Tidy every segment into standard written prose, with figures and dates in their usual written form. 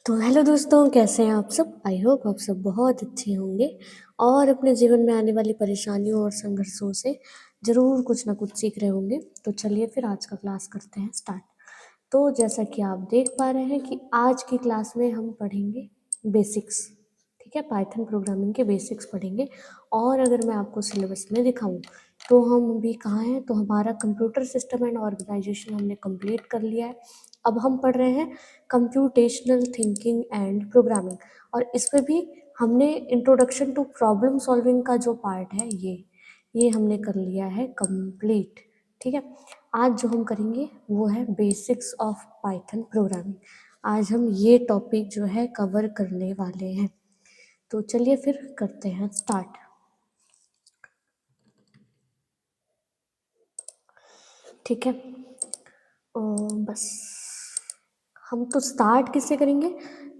तो हेलो दोस्तों, कैसे हैं आप सब। आई होप आप सब बहुत अच्छे होंगे और अपने जीवन में आने वाली परेशानियों और संघर्षों से ज़रूर कुछ ना कुछ सीख रहे होंगे। तो चलिए फिर आज का क्लास करते हैं स्टार्ट। तो जैसा कि आप देख पा रहे हैं कि आज की क्लास में हम पढ़ेंगे बेसिक्स। ठीक है, पाइथन प्रोग्रामिंग के बेसिक्स पढ़ेंगे। और अगर मैं आपको सिलेबस में दिखाऊं तो हम अभी कहाँ हैं, तो हमारा कंप्यूटर सिस्टम एंड ऑर्गेनाइजेशन हमने कंप्लीट कर लिया है। अब हम पढ़ रहे हैं कंप्यूटेशनल थिंकिंग एंड प्रोग्रामिंग, और इस पे भी हमने इंट्रोडक्शन टू प्रॉब्लम सॉल्विंग का जो पार्ट है ये हमने कर लिया है कंप्लीट। ठीक है, आज जो हम करेंगे वो है बेसिक्स ऑफ पाइथन प्रोग्रामिंग। आज हम ये टॉपिक जो है कवर करने वाले हैं। तो चलिए फिर करते हैं स्टार्ट। ठीक है, बस हम तो स्टार्ट किससे करेंगे।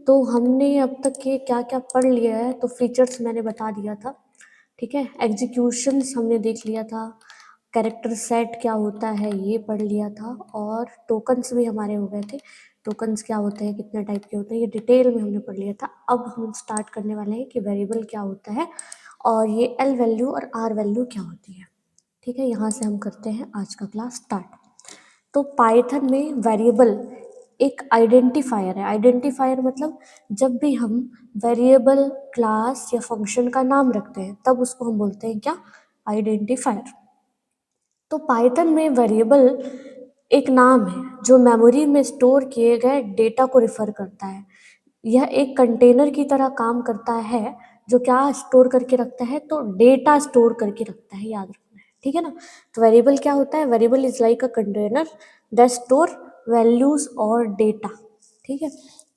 तो हमने अब तक के क्या क्या पढ़ लिया है, तो फीचर्स मैंने बता दिया था। ठीक है, एग्जीक्यूशंस हमने देख लिया था, कैरेक्टर सेट क्या होता है ये पढ़ लिया था, और टोकन्स भी हमारे हो गए थे। टोकन्स क्या होते हैं, कितने टाइप के होते हैं, ये डिटेल में हमने पढ़ लिया था। अब हम स्टार्ट करने वाले हैं कि वेरिएबल क्या होता है और ये एल वैल्यू और आर वैल्यू क्या होती है। ठीक है, यहाँ से हम करते हैं आज का क्लास स्टार्ट। तो पाइथन में वेरिएबल एक आइडेंटिफायर है। आइडेंटिफायर मतलब जब भी हम वेरिएबल, क्लास या फंक्शन का नाम रखते हैं तब उसको हम बोलते हैं क्या, आइडेंटिफायर। तो पाइथन में वेरिएबल एक नाम है जो मेमोरी में स्टोर किए गए डेटा को रिफर करता है। यह एक कंटेनर की तरह काम करता है जो क्या स्टोर करके रखता है, तो डेटा स्टोर करके रखता है, याद रखना है। ठीक है ना। तो वेरिएबल क्या होता है, variable is like a container that store values और डेटा। ठीक है,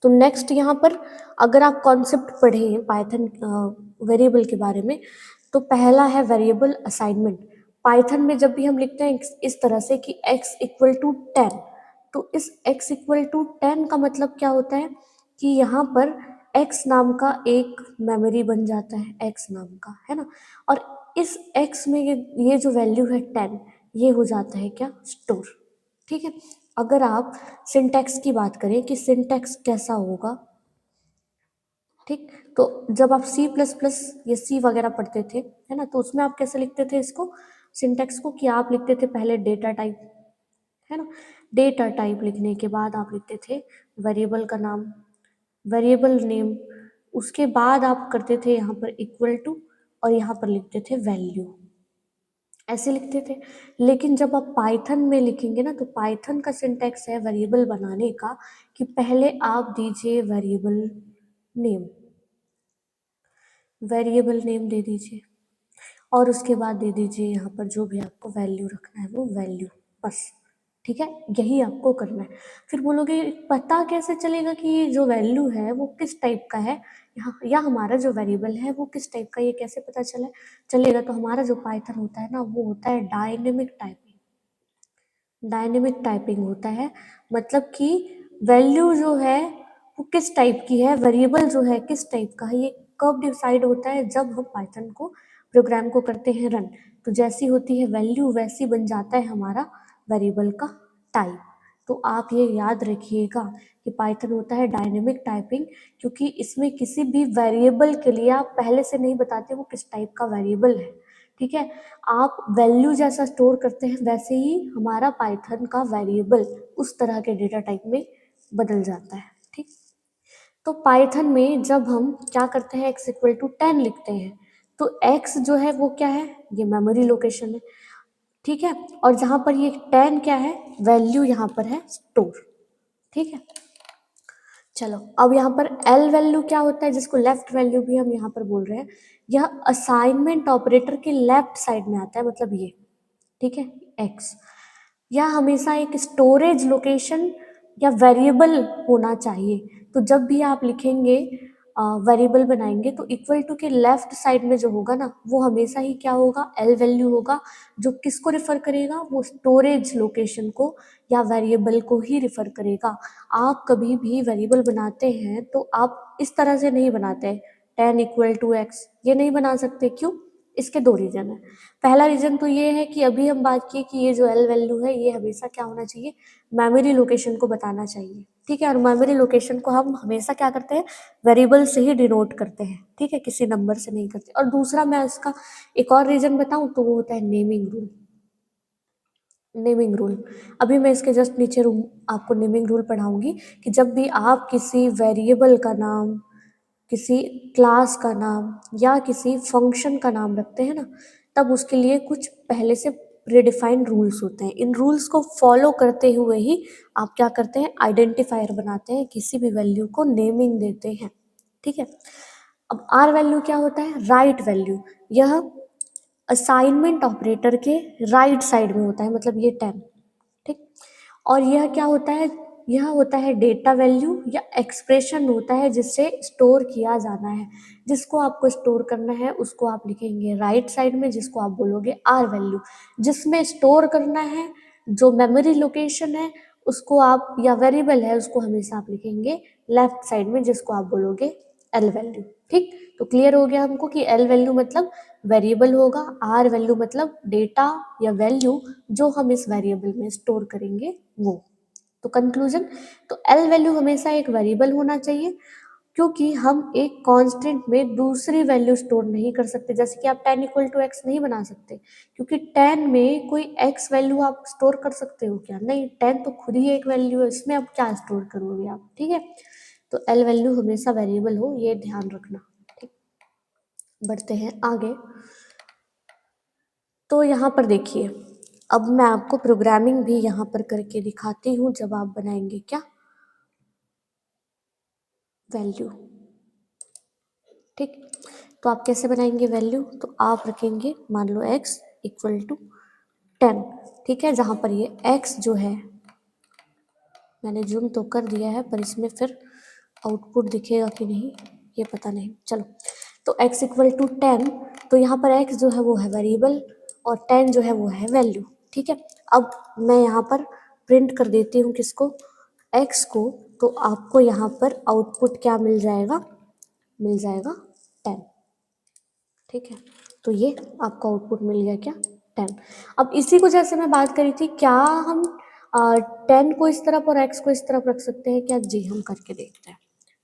तो नेक्स्ट यहाँ पर अगर आप कॉन्सेप्ट पढ़ें पाइथन वेरिएबल के बारे में, तो पहला है वेरिएबल असाइनमेंट। पाइथन में जब भी हम लिखते हैं इस तरह से कि x इक्वल टू 10, तो इस x इक्वल टू 10 का मतलब क्या होता है कि यहाँ पर x नाम का एक मेमोरी बन जाता है, x नाम का, है ना। और इस x में ये जो वैल्यू है 10, ये हो जाता है क्या, स्टोर। ठीक है, अगर आप सिंटैक्स की बात करें कि सिंटैक्स कैसा होगा, ठीक, तो जब आप सी प्लस प्लस या सी वगैरह पढ़ते थे, है ना, तो उसमें आप कैसे लिखते थे इसको, सिंटैक्स को, कि आप लिखते थे पहले डेटा टाइप, है ना। डेटा टाइप लिखने के बाद आप लिखते थे वेरिएबल का नाम, वेरिएबल नेम, उसके बाद आप करते थे यहाँ पर इक्वल टू, और यहाँ पर लिखते थे वैल्यू, ऐसे लिखते थे। लेकिन जब आप पाइथन में लिखेंगे ना, तो पाइथन का सिंटैक्स है वेरिएबल बनाने का कि पहले आप दीजिए वेरिएबल नेम, वेरिएबल नेम दे दीजिए, और उसके बाद दे दीजिए यहाँ पर जो भी आपको वैल्यू रखना है वो वैल्यू, बस। ठीक है, यही आपको करना है। फिर बोलोगे पता कैसे चलेगा कि ये जो वैल्यू है वो किस टाइप का है, यहाँ या हमारा जो वेरिएबल है वो किस टाइप का, ये कैसे पता चलेगा। तो हमारा जो पाइथन होता है ना, वो होता है डायनेमिक टाइपिंग। डायनेमिक टाइपिंग होता है, मतलब कि वैल्यू जो है वो किस टाइप की है, वेरिएबल जो है किस टाइप का है, ये कब डिसाइड होता है, जब हम पाइथन को प्रोग्राम को करते हैं रन। तो जैसी होती है वैल्यू वैसी बन जाता है हमारा वेरिएबल का टाइप। तो आप ये याद रखिएगा कि पाइथन होता है डायनेमिक टाइपिंग, क्योंकि इसमें किसी भी वेरिएबल के लिए आप पहले से नहीं बताते वो किस टाइप का वेरिएबल है। ठीक है, आप वैल्यू जैसा स्टोर करते हैं वैसे ही हमारा पाइथन का वेरिएबल उस तरह के डेटा टाइप में बदल जाता है। ठीक, तो पाइथन में जब हम क्या करते हैं, x इक्वल टू 10 लिखते हैं, तो x जो है वो क्या है, ये मेमोरी लोकेशन है। ठीक है, और जहाँ पर ये 10 क्या है, वैल्यू यहाँ पर है स्टोर। ठीक है, चलो अब यहाँ पर एल वैल्यू क्या होता है, जिसको लेफ्ट वैल्यू भी हम यहाँ पर बोल रहे हैं, यह असाइनमेंट ऑपरेटर के लेफ्ट साइड में आता है, मतलब ये। ठीक है, एक्स, यह हमेशा एक स्टोरेज लोकेशन या वेरिएबल होना चाहिए। तो जब भी आप लिखेंगे वेरिएबल बनाएंगे, तो इक्वल टू के लेफ्ट साइड में जो होगा ना, वो हमेशा ही क्या होगा, एल वैल्यू होगा, जो किसको रिफर करेगा, वो स्टोरेज लोकेशन को या वेरिएबल को ही रिफर करेगा। आप कभी भी वेरिएबल बनाते हैं तो आप इस तरह से नहीं बनाते 10 इक्वल टू एक्स, ये नहीं बना सकते। क्यों, इसके दो रीजन है। पहला रीजन तो ये है कि अभी हम बात किए कि ये जो एल वैल्यू है ये हमेशा क्या होना चाहिए, मेमोरी लोकेशन को बताना चाहिए। ठीक है। और मेमोरी लोकेशन को हम हमेशा क्या करते हैं, वेरिएबल से ही डिनोट करते हैं, ठीक है, किसी नंबर से नहीं करते। और दूसरा मैं इसका एक और रीजन बताऊं तो वो होता है नेमिंग रूल। नेमिंग रूल, अभी मैं इसके जस्ट नीचे रूम आपको नेमिंग रूल पढ़ाऊंगी कि जब भी आप किसी वेरिएबल का नाम, किसी क्लास का नाम या किसी फंक्शन का नाम रखते हैं ना, तब उसके लिए कुछ पहले से प्रीडिफाइंड रूल्स होते हैं। इन रूल्स को फॉलो करते हुए ही आप क्या करते हैं, आइडेंटिफायर बनाते हैं, किसी भी वैल्यू को नेमिंग देते हैं, ठीक है। अब आर वैल्यू क्या होता है, राइट वैल्यू। यह असाइनमेंट ऑपरेटर के राइट साइड में होता है, मतलब ये 10, ठीक। और यह क्या होता है, यह होता है डेटा वैल्यू या एक्सप्रेशन होता है जिससे स्टोर किया जाना है। जिसको आपको स्टोर करना है उसको आप लिखेंगे राइट साइड में, जिसको आप बोलोगे आर वैल्यू। जिसमें स्टोर करना है, जो मेमोरी लोकेशन है उसको आप, या वेरिएबल है उसको हमेशा आप लिखेंगे लेफ्ट साइड में, जिसको आप बोलोगे एल वैल्यू, ठीक। तो क्लियर हो गया हमको कि एल वैल्यू मतलब वेरिएबल होगा, आर वैल्यू मतलब डेटा या वैल्यू जो हम इस वेरिएबल में स्टोर करेंगे वो। तो कंक्लूजन, तो एल वैल्यू हमेशा एक वेरिएबल होना चाहिए, क्योंकि हम एक कांस्टेंट में दूसरी वैल्यू स्टोर नहीं कर सकते। जैसे कि आप 10 इक्वल टू एक्स नहीं बना सकते, क्योंकि 10 में कोई एक्स वैल्यू आप स्टोर कर सकते हो क्या, नहीं, 10 तो खुद ही एक वैल्यू है, इसमें आप क्या स्टोर करोगे आप, ठीक है। तो एल वैल्यू हमेशा वेरिएबल हो, ये ध्यान रखना, ठीक। बढ़ते हैं आगे। तो यहाँ पर देखिए, अब मैं आपको प्रोग्रामिंग भी यहाँ पर करके दिखाती हूँ जब आप बनाएंगे क्या, वैल्यू, ठीक। तो आप कैसे बनाएंगे वैल्यू, तो आप रखेंगे मान लो x इक्वल टू 10, ठीक है। जहाँ पर ये x जो है, मैंने जूम तो कर दिया है पर इसमें फिर आउटपुट दिखेगा कि नहीं ये पता नहीं, चलो। तो x इक्वल टू 10, तो यहाँ पर x जो है वो है वेरिएबल और 10 जो है वो है वैल्यू, ठीक है। अब मैं यहाँ पर प्रिंट कर देती हूँ किसको, x को। तो आपको यहाँ पर आउटपुट क्या मिल जाएगा, मिल जाएगा 10, ठीक है। तो ये आपका आउटपुट मिल गया क्या, 10। अब इसी को जैसे मैं बात करी थी, क्या हम 10 को इस तरफ और x को इस तरफ रख सकते हैं क्या, जी हम करके देखते हैं,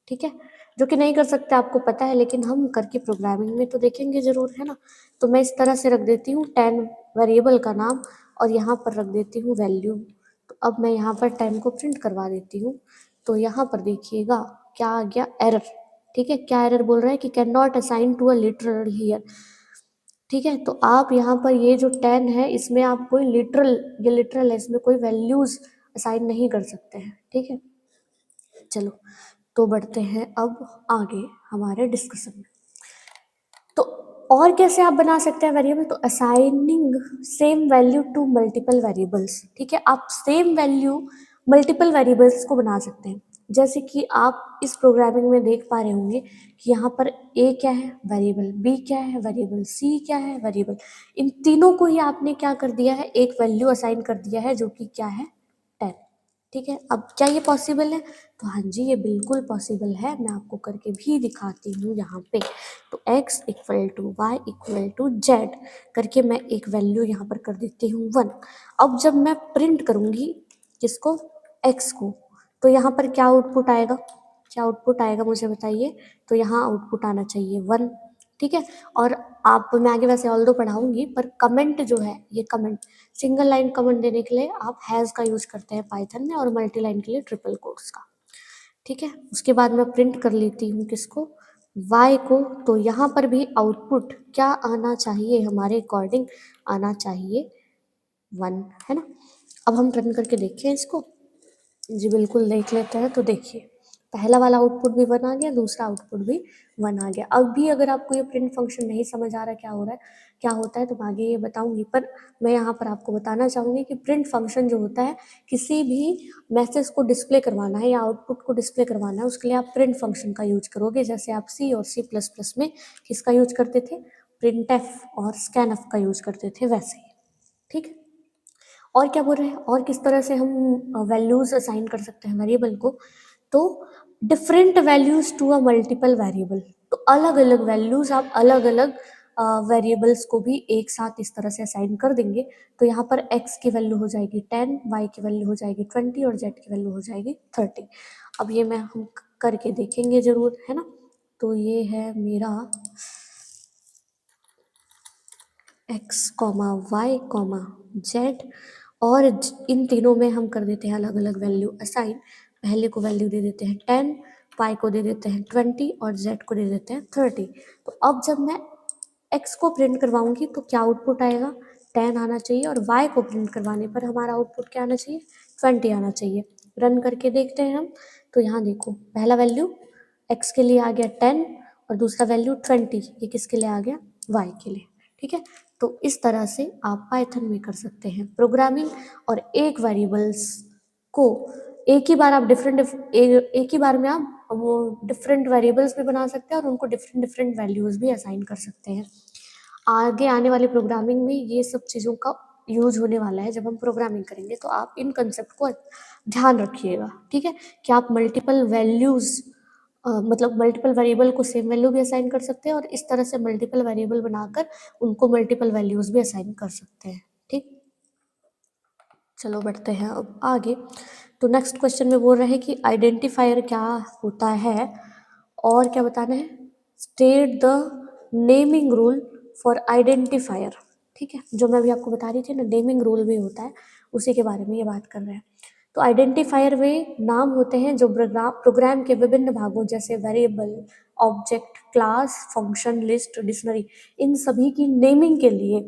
ठीक है। जो कि नहीं कर सकते आपको पता है, लेकिन हम करके प्रोग्रामिंग में तो देखेंगे जरूर, है ना। तो मैं इस तरह से रख देती हूँ 10 वेरिएबल का नाम और यहाँ पर रख देती हूँ वैल्यू। तो अब मैं यहाँ पर 10 को प्रिंट करवा देती हूँ। तो यहाँ पर देखिएगा क्या आ गया, एरर, ठीक है। क्या एरर बोल रहा है कि can not assign to a literal here, ठीक है। तो आप यहाँ पर ये जो 10 है इसमें आप कोई लिटरल, ये लिटरल है, इसमें कोई वैल्यूज असाइन नहीं कर सकते हैं, ठीक है। चलो तो बढ़ते हैं अब आगे हमारे डिस्कशन में। तो और कैसे आप बना सकते हैं वेरिएबल, तो assigning same value to multiple variables, ठीक है। आप सेम वैल्यू मल्टीपल वेरिएबल्स को बना सकते हैं। जैसे कि आप इस प्रोग्रामिंग में देख पा रहे होंगे कि यहाँ पर a क्या है, वेरिएबल, b क्या है, वेरिएबल, c क्या है, वेरिएबल। इन तीनों को ही आपने क्या कर दिया है, एक वैल्यू असाइन कर दिया है जो कि क्या है, 10, ठीक है। अब क्या ये पॉसिबल है, तो हाँ जी ये बिल्कुल पॉसिबल है, मैं आपको करके भी दिखाती हूँ यहाँ पे। तो x equal to y equal to z करके मैं एक वैल्यू यहाँ पर कर देती हूँ 1। अब जब मैं प्रिंट करूँगी किसको, x को, तो यहाँ पर क्या आउटपुट आएगा, क्या आउटपुट आएगा मुझे बताइए। तो यहाँ आउटपुट आना चाहिए 1, ठीक है। और आप, मैं आगे वैसे ऑल दो पढ़ाऊंगी, पर कमेंट जो है, ये कमेंट, सिंगल लाइन कमेंट देने के लिए आप हैज़ का यूज करते हैं पाइथन में, और मल्टी लाइन के लिए ट्रिपल कोट्स का, ठीक है। उसके बाद मैं प्रिंट कर लेती हूँ किसको, y को। तो यहाँ पर भी आउटपुट क्या आना चाहिए, हमारे अकॉर्डिंग आना चाहिए 1, है ना। अब हम रन करके देखें इसको, जी बिल्कुल देख लेते हैं। तो देखिए पहला वाला आउटपुट भी 1 आ गया, दूसरा आउटपुट भी 1 आ गया। अब भी अगर आपको ये प्रिंट फंक्शन नहीं समझ आ रहा क्या हो रहा है, क्या होता है, तो मैं आगे ये बताऊंगी। पर मैं यहाँ पर आपको बताना चाहूँगी कि प्रिंट फंक्शन जो होता है, किसी भी मैसेज को डिस्प्ले करवाना है या आउटपुट को डिस्प्ले करवाना है, उसके लिए आप प्रिंट फंक्शन का यूज करोगे। जैसे आप सी और C++ में किसका यूज करते थे, printf और scanf का यूज करते थे, वैसे ही, ठीक है। और क्या बोल रहे हैं, और किस तरह से हम वैल्यूज असाइन कर सकते हैं वेरिएबल को, तो different values to a multiple variable. तो अलग अलग वैल्यूज आप अलग अलग वेरिएबल्स को भी एक साथ इस तरह से असाइन कर देंगे तो यहाँ पर x की वैल्यू हो जाएगी 10, y की वैल्यू हो जाएगी 20 और z की वैल्यू हो जाएगी 30। अब ये हम करके देखेंगे जरूर, है ना। तो ये है मेरा x, y, z और इन तीनों में हम कर देते हैं अलग अलग वैल्यू असाइन। पहले को वैल्यू दे देते हैं 10, y को दे देते हैं 20 और z को दे देते हैं 30। तो अब जब मैं x को प्रिंट करवाऊंगी तो क्या आउटपुट आएगा, 10 आना चाहिए, और y को प्रिंट करवाने पर हमारा आउटपुट क्या आना चाहिए, 20 आना चाहिए। रन करके देखते हैं हम। तो यहाँ देखो, पहला वैल्यू x के लिए आ गया 10 और दूसरा वैल्यू 20, ये किसके लिए आ गया, y के लिए। ठीक है, तो इस तरह से आप पाइथन में कर सकते हैं प्रोग्रामिंग, और एक वेरिएबल्स को एक ही बार आप एक ही बार में आप वो डिफरेंट वेरिएबल्स भी बना सकते हैं और उनको डिफरेंट डिफरेंट वैल्यूज भी असाइन कर सकते हैं। आगे आने वाले प्रोग्रामिंग में ये सब चीज़ों का यूज होने वाला है। जब हम प्रोग्रामिंग करेंगे तो आप इन कंसेप्ट को ध्यान रखिएगा, ठीक है, कि आप मल्टीपल वैल्यूज मतलब मल्टीपल वेरिएबल को सेम वैल्यू भी असाइन कर सकते हैं और इस तरह से मल्टीपल वेरिएबल बनाकर उनको मल्टीपल वैल्यूज भी असाइन कर सकते हैं। ठीक, चलो बढ़ते हैं अब आगे। तो नेक्स्ट क्वेश्चन में बोल रहे हैं कि आइडेंटिफायर क्या होता है और क्या बताना है, state the naming rule for identifier. ठीक है, जो मैं अभी आपको बता रही थी ना, नेमिंग रूल भी होता है, उसी के बारे में ये बात कर रहे हैं। तो आइडेंटिफायर वे नाम होते हैं जो प्रोग्राम के विभिन्न भागों जैसे variable, object, class, function, list, dictionary, इन सभी की नेमिंग के लिए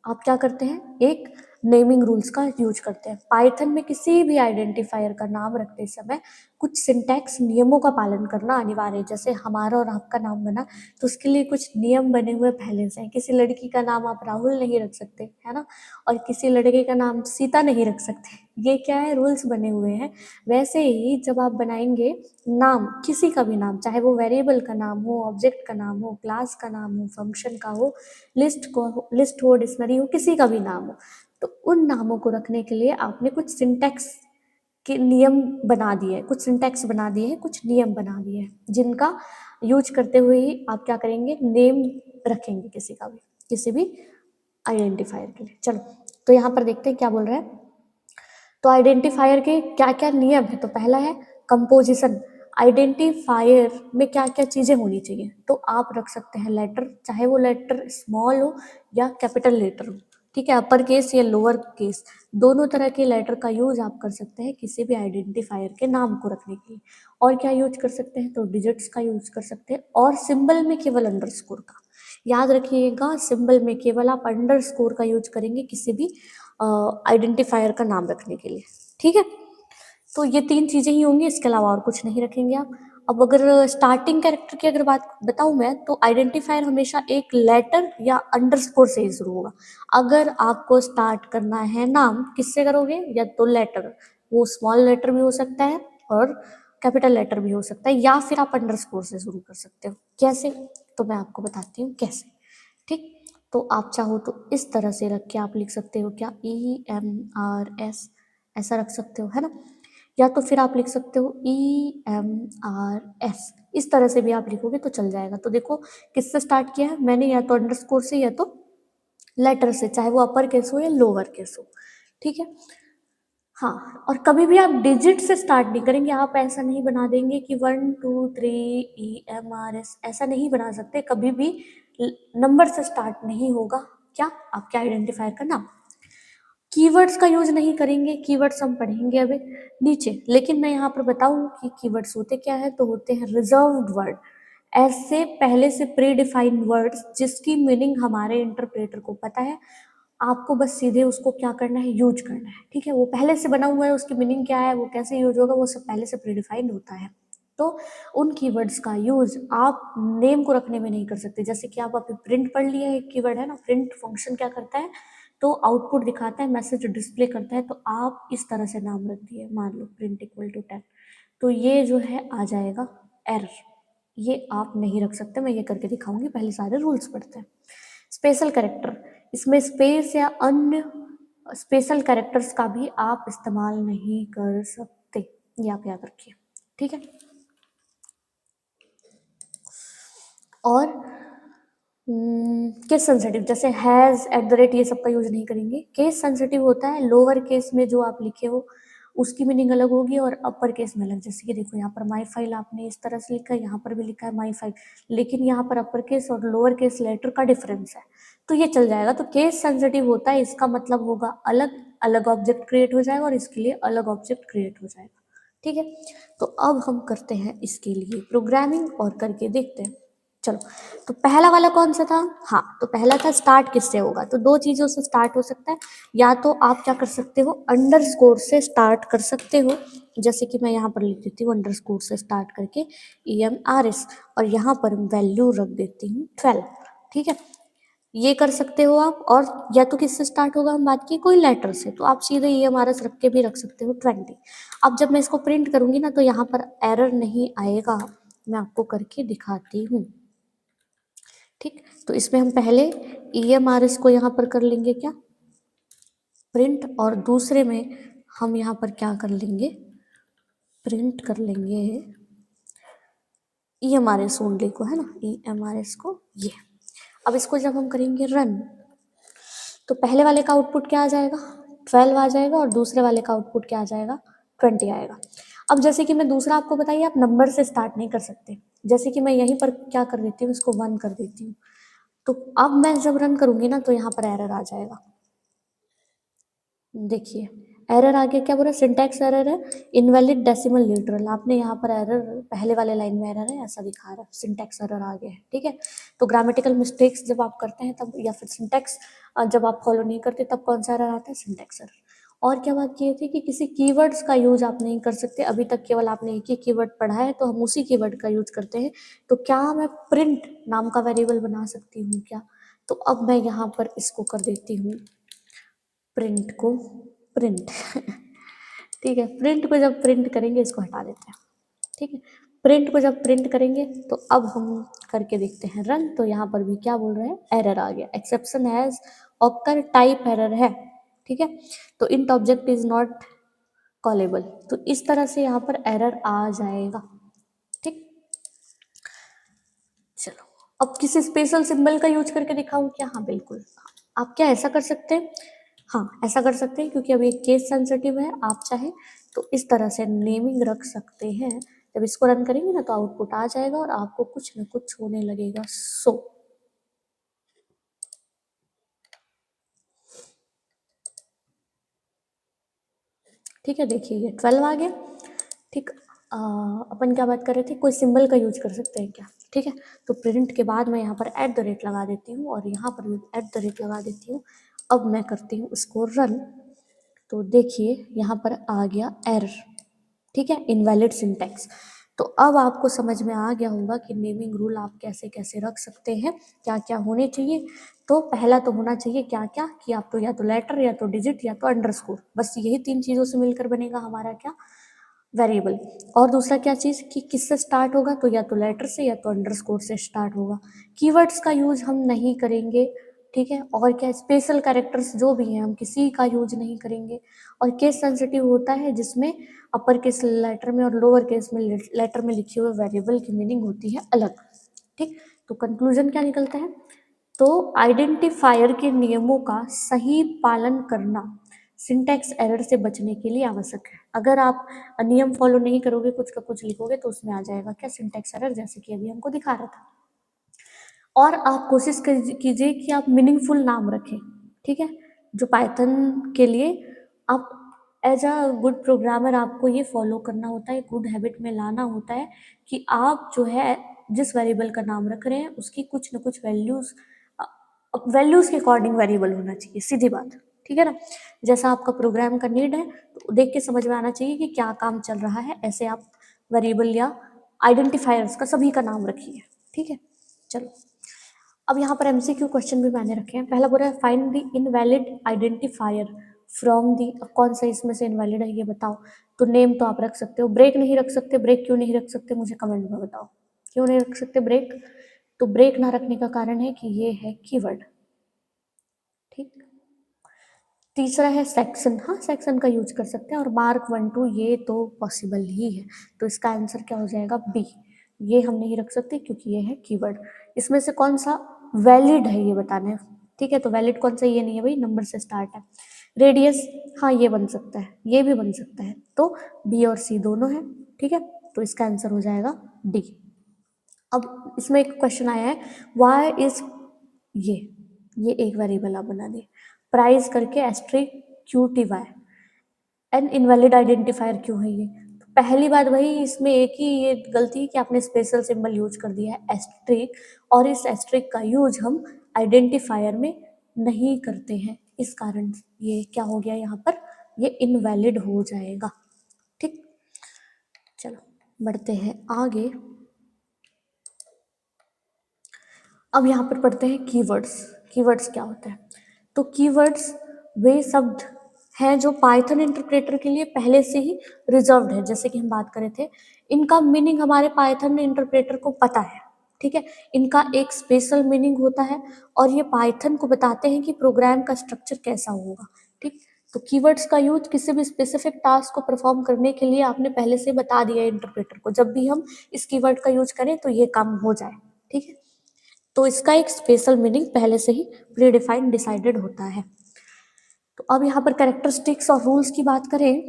आप क्या करते हैं, एक नेमिंग रूल्स का यूज करते हैं। पाइथन में किसी भी आइडेंटिफायर का नाम रखते समय कुछ सिंटैक्स नियमों का पालन करना अनिवार्य है। जैसे हमारा और आपका नाम बना तो उसके लिए कुछ नियम बने हुए पहले से हैं। किसी लड़की का नाम आप राहुल नहीं रख सकते, है ना, और किसी लड़के का नाम सीता नहीं रख सकते। ये क्या है, रूल्स बने हुए हैं। वैसे ही जब आप बनाएंगे नाम, किसी का भी नाम, चाहे वो वेरिएबल का नाम हो, ऑब्जेक्ट का नाम हो, क्लास का नाम हो, फंक्शन का हो, लिस्ट हो, डिक्शनरी हो, किसी का भी नाम हो, तो उन नामों को रखने के लिए आपने कुछ सिंटैक्स के नियम बना दिए, कुछ सिंटैक्स बना दिए हैं, कुछ नियम बना दिए हैं, जिनका यूज करते हुए ही आप क्या करेंगे, नेम रखेंगे किसी का भी, किसी भी आइडेंटिफायर के लिए। चलो, तो यहाँ पर देखते हैं क्या बोल रहा है। तो आइडेंटिफायर के क्या क्या नियम है। तो पहला है कंपोजिशन। आइडेंटिफायर में क्या क्या चीज़ें होनी चाहिए, तो आप रख सकते हैं लेटर, चाहे वो लेटर स्मॉल हो या कैपिटल लेटर हो, ठीक है, अपर केस या लोअर केस, दोनों तरह के लेटर का यूज आप कर सकते हैं किसी भी आइडेंटिफायर के नाम को रखने के लिए। और क्या यूज कर सकते हैं, तो डिजिट्स का यूज कर सकते हैं, और सिंबल में केवल अंडरस्कोर का। याद रखिएगा, सिंबल में केवल आप अंडरस्कोर का यूज करेंगे किसी भी आइडेंटिफायर का नाम रखने के लिए, ठीक है। तो ये तीन चीज़ें ही होंगी, इसके अलावा और कुछ नहीं रखेंगे आप। अब अगर स्टार्टिंग कैरेक्टर की अगर बात बताऊं मैं, तो आइडेंटिफायर हमेशा एक लेटर या अंडरस्कोर से ही शुरू होगा। अगर आपको स्टार्ट करना है नाम, किससे करोगे, या तो लेटर, वो स्मॉल लेटर भी हो सकता है और कैपिटल लेटर भी हो सकता है, या फिर आप अंडरस्कोर से शुरू कर सकते हो। कैसे, तो मैं आपको बताती हूँ कैसे। ठीक, तो आप चाहो तो इस तरह से रख के आप लिख सकते हो, क्या, EMRS, ऐसा रख सकते हो, है ना। या तो फिर आप लिख सकते हो EMRS, इस तरह से भी आप लिखोगे तो चल जाएगा। तो देखो किससे स्टार्ट किया है मैंने, या तो अंडरस्कोर से या तो लेटर से, चाहे वो अपर केस हो या लोअर केस हो, ठीक है। हाँ, और कभी भी आप डिजिट से स्टार्ट नहीं करेंगे। आप ऐसा नहीं बना देंगे कि 1 2 3 EMRS, ऐसा नहीं बना सकते कभी भी। नंबर से स्टार्ट नहीं होगा क्या, आपके आइडेंटिफायर का नाम। कीवर्ड्स का यूज नहीं करेंगे, कीवर्ड्स हम पढ़ेंगे अभी नीचे, लेकिन मैं यहाँ पर बताऊँ कि कीवर्ड्स होते क्या है, तो होते हैं रिजर्व्ड वर्ड, ऐसे पहले से प्री डिफाइंड वर्ड्स जिसकी मीनिंग हमारे इंटरप्रेटर को पता है, आपको बस सीधे उसको क्या करना है, यूज करना है, ठीक है। वो पहले से बना हुआ है, उसकी मीनिंग क्या है, वो कैसे यूज होगा, वो सब पहले से प्रीडिफाइंड होता है। तो उन कीवर्ड्स का यूज आप नेम को रखने में नहीं कर सकते। जैसे कि आप अभी प्रिंट पढ़ लिया, एक कीवर्ड है ना, प्रिंट फंक्शन क्या करता है, तो आउटपुट दिखाता है, मैसेज डिस्प्ले करता है, तो आप इस तरह से नाम रख दिए, मान लो प्रिंट इक्वल टू 10, तो ये जो है आ जाएगा एरर, ये आप नहीं रख सकते। मैं ये करके दिखाऊंगी, पहले सारे रूल्स पढ़ते हैं। स्पेशल कैरेक्टर, इसमें स्पेस या अन्य स्पेशल कैरेक्टर्स का भी आप इस्तेमाल नहीं कर सकते, ये आप याद रखिए, ठीक है। और केस सेंसिटिव जैसे हैज, एट द रेट, ये सब का यूज नहीं करेंगे। केस सेंसिटिव होता है लोअर केस में जो आप लिखे हो उसकी मीनिंग अलग होगी और अपर केस में अलग। जैसे कि देखो यहाँ पर माई फाइल आपने इस तरह से लिखा है, यहाँ पर भी लिखा है माई फाइल, लेकिन यहाँ पर अपर केस और लोअर केस लेटर का डिफरेंस है, तो ये चल जाएगा। तो केस सेंसिटिव होता है, इसका मतलब होगा अलग अलग ऑब्जेक्ट क्रिएट हो जाएगा और इसके लिए अलग ऑब्जेक्ट क्रिएट हो जाएगा। ठीक है, तो अब हम करते हैं इसके लिए प्रोग्रामिंग और करके देखते हैं। चलो, तो पहला वाला कौन सा था? हाँ, तो पहला था स्टार्ट किससे होगा। तो दो चीज़ों से स्टार्ट हो सकता है, या तो आप क्या कर सकते हो, अंडरस्कोर से स्टार्ट कर सकते हो, जैसे कि मैं यहाँ पर लिख देती हूँ अंडरस्कोर से स्टार्ट करके EMRS, और यहाँ पर वैल्यू रख देती हूँ 12। ठीक है, ये कर सकते हो आप। और या तो किससे स्टार्ट होगा, हम बात की कोई लेटर से, तो आप सीधे EMRS रख के भी रख सकते हो 20। अब जब मैं इसको प्रिंट करूँगी ना तो यहाँ पर एरर नहीं आएगा, मैं आपको करके दिखाती हूँ। ठीक, तो इसमें हम पहले EMRS को यहाँ पर कर लेंगे क्या, प्रिंट, और दूसरे में हम यहाँ पर क्या कर लेंगे, प्रिंट कर लेंगे EMRS ओनली को, है ना, EMRS को। ये अब इसको जब हम करेंगे रन, तो पहले वाले का आउटपुट क्या आ जाएगा, 12 आ जाएगा, और दूसरे वाले का आउटपुट क्या आ जाएगा, 20 आएगा। अब जैसे कि मैं दूसरा आपको बताइए, आप नंबर से स्टार्ट नहीं कर सकते, जैसे कि मैं यहीं पर क्या कर देती हूँ, इसको 1 कर देती हूँ, तो अब मैं जब रन करूंगी ना तो यहाँ पर एरर आ जाएगा। देखिए एरर आ गया, क्या बोल रहा है, सिंटैक्स एरर है, इनवैलिड डेसिमल लिटरल, आपने यहाँ पर एरर, पहले वाले लाइन में एरर है ऐसा दिखा रहा है, सिंटैक्स एरर आ गया है। ठीक है, तो ग्रामेटिकल मिस्टेक्स जब आप करते हैं तब, या फिर सिंटैक्स जब आप फॉलो नहीं करते तब कौन सा एरर आता है, सिंटैक्स एरर। और क्या बात की थी कि किसी कीवर्ड्स का यूज आप नहीं कर सकते, अभी तक केवल आपने एक ही कीवर्ड पढ़ा है तो हम उसी कीवर्ड का यूज करते हैं। तो क्या मैं प्रिंट नाम का वेरिएबल बना सकती हूँ क्या, तो अब मैं यहाँ पर इसको कर देती हूँ प्रिंट को प्रिंट ठीक है, प्रिंट को जब प्रिंट करेंगे, इसको हटा देते हैं। ठीक है, प्रिंट को जब प्रिंट करेंगे तो अब हम करके देखते हैं रन, तो यहाँ पर भी क्या बोल रहे हैं, एरर आ गया, exception has occur, type error है। ठीक है, तो int object is not callable, तो इस तरह से यहाँ पर एरर आ जाएगा। ठीक, चलो अब किसी स्पेशल सिंबल का यूज करके दिखाऊं क्या, हाँ बिल्कुल, आप क्या ऐसा कर सकते हैं, हाँ ऐसा कर सकते हैं, क्योंकि अभी केस सेंसिटिव है, आप चाहे तो इस तरह से नेमिंग रख सकते हैं। जब इसको रन करेंगे ना तो आउटपुट आ जाएगा और आपको कुछ न कुछ होने लगेगा। ठीक है, देखिए ये 12 आ गया। ठीक, अपन क्या बात कर रहे थे, कोई सिंबल का यूज कर सकते हैं क्या। ठीक है, तो प्रिंट के बाद मैं यहाँ पर एट द रेट लगा देती हूँ और यहाँ पर भी एट द रेट लगा देती हूँ। अब मैं करती हूँ इसको रन, तो देखिए यहाँ पर आ गया एरर। ठीक है, इनवैलिड सिंटैक्स। तो अब आपको समझ में आ गया होगा कि नेमिंग रूल आप कैसे कैसे रख सकते हैं, क्या क्या होने चाहिए। तो पहला तो होना चाहिए क्या क्या, कि आप तो या तो लेटर, या तो डिजिट, या तो अंडरस्कोर, बस यही 3 चीज़ों से मिलकर बनेगा हमारा क्या, वेरिएबल। और दूसरा क्या चीज़ कि किससे स्टार्ट होगा, तो या तो लेटर से या तो अंडरस्कोर से स्टार्ट होगा। कीवर्ड्स का यूज हम नहीं करेंगे। ठीक है, और क्या, स्पेशल कैरेक्टर्स जो भी हैं हम किसी का यूज नहीं करेंगे। और केस सेंसिटिव होता है जिसमें अपर केस लेटर में और लोअर केस में लेटर में लिखे हुए वेरिएबल की मीनिंग होती है अलग। ठीक, तो कंक्लूजन क्या निकलता है, तो आइडेंटिफायर के नियमों का सही पालन करना सिंटैक्स एरर से बचने के लिए आवश्यक है। अगर आप नियम फॉलो नहीं करोगे, कुछ का कुछ लिखोगे, तो उसमें आ जाएगा क्या, सिंटैक्स एरर, जैसे कि अभी हमको दिखा रहा था। और आप कोशिश कीजिए कि आप मीनिंगफुल नाम रखें। ठीक है, जो पाइथन के लिए आप एज अ गुड प्रोग्रामर आपको ये फॉलो करना होता है, गुड हैबिट में लाना होता है कि आप जो है जिस वेरिएबल का नाम रख रहे हैं उसकी कुछ न कुछ वैल्यूज़ के अकॉर्डिंग वेरिएबल होना चाहिए, सीधी बात। ठीक है ना, जैसा आपका प्रोग्राम का नीड है तो देख के समझ में आना चाहिए कि क्या काम चल रहा है, ऐसे आप वेरिएबल या आइडेंटिफायर्स का सभी का नाम रखिए। ठीक है, चलो अब यहाँ पर MCQ क्वेश्चन भी मैंने रखे हैं। पहला बोल रहा है find the invalid identifier from the, कौन सा इसमें से इनवैलिड है ये बताओ। तो नेम तो आप रख सकते हो, ब्रेक नहीं रख सकते, ब्रेक क्यों नहीं रख सकते मुझे कमेंट में बताओ, क्यों नहीं रख सकते ब्रेक। तो ब्रेक ना रखने का कारण है कि ये है कीवर्ड। ठीक, तीसरा है सेक्शन, हाँ सेक्शन का यूज कर सकते हैं, और मार्क 1 2 ये तो पॉसिबल ही है, तो इसका आंसर क्या हो जाएगा, बी। ये हम नहीं रख सकते क्योंकि ये है कीवर्ड। इसमें से कौन सा वैलिड है ये बताना है, ठीक है। तो वैलिड कौन सा, ये नहीं है भाई, नंबर से स्टार्ट है। रेडियस, हाँ ये बन सकता है, ये भी बन सकता है, तो बी और सी दोनों है, ठीक है। तो इसका आंसर हो जाएगा डी। अब इसमें एक क्वेश्चन आया है, वाई इज ये एक वेरिएबल आप बना दिए, प्राइस करके asterisk q t y, an invalid identifier क्यों है ये? तो पहली बात भाई इसमें एक ही ये गलती है कि आपने स्पेशल सिंबल यूज कर दिया है एस्ट्रिक, और इस एस्ट्रिक का यूज हम आइडेंटिफायर में नहीं करते हैं, इस कारण ये क्या हो गया यहाँ पर, ये इनवैलिड हो जाएगा, ठीक। चलो बढ़ते हैं आगे। अब यहाँ पर पढ़ते हैं कीवर्ड्स। कीवर्ड्स क्या होता है? तो कीवर्ड्स वे शब्द हैं जो पाइथन इंटरप्रेटर के लिए पहले से ही रिजर्व्ड है, जैसे कि हम बात कर रहे थे। इनका मीनिंग हमारे पाइथन इंटरप्रेटर को पता है, ठीक है। इनका एक स्पेशल मीनिंग होता है और ये पाइथन को बताते हैं कि प्रोग्राम का स्ट्रक्चर कैसा होगा, ठीक। तो कीवर्ड्स का यूज किसी भी स्पेसिफिक टास्क को परफॉर्म करने के लिए आपने पहले से बता दिया इंटरप्रेटर को, जब भी हम इस कीवर्ड का यूज करें तो ये काम हो जाए, ठीक है। तो इसका एक स्पेशल मीनिंग पहले से ही प्रीडिफाइंड डिसाइडेड होता है। तो अब यहाँ पर कैरेक्टरिस्टिक्स और रूल्स की बात करें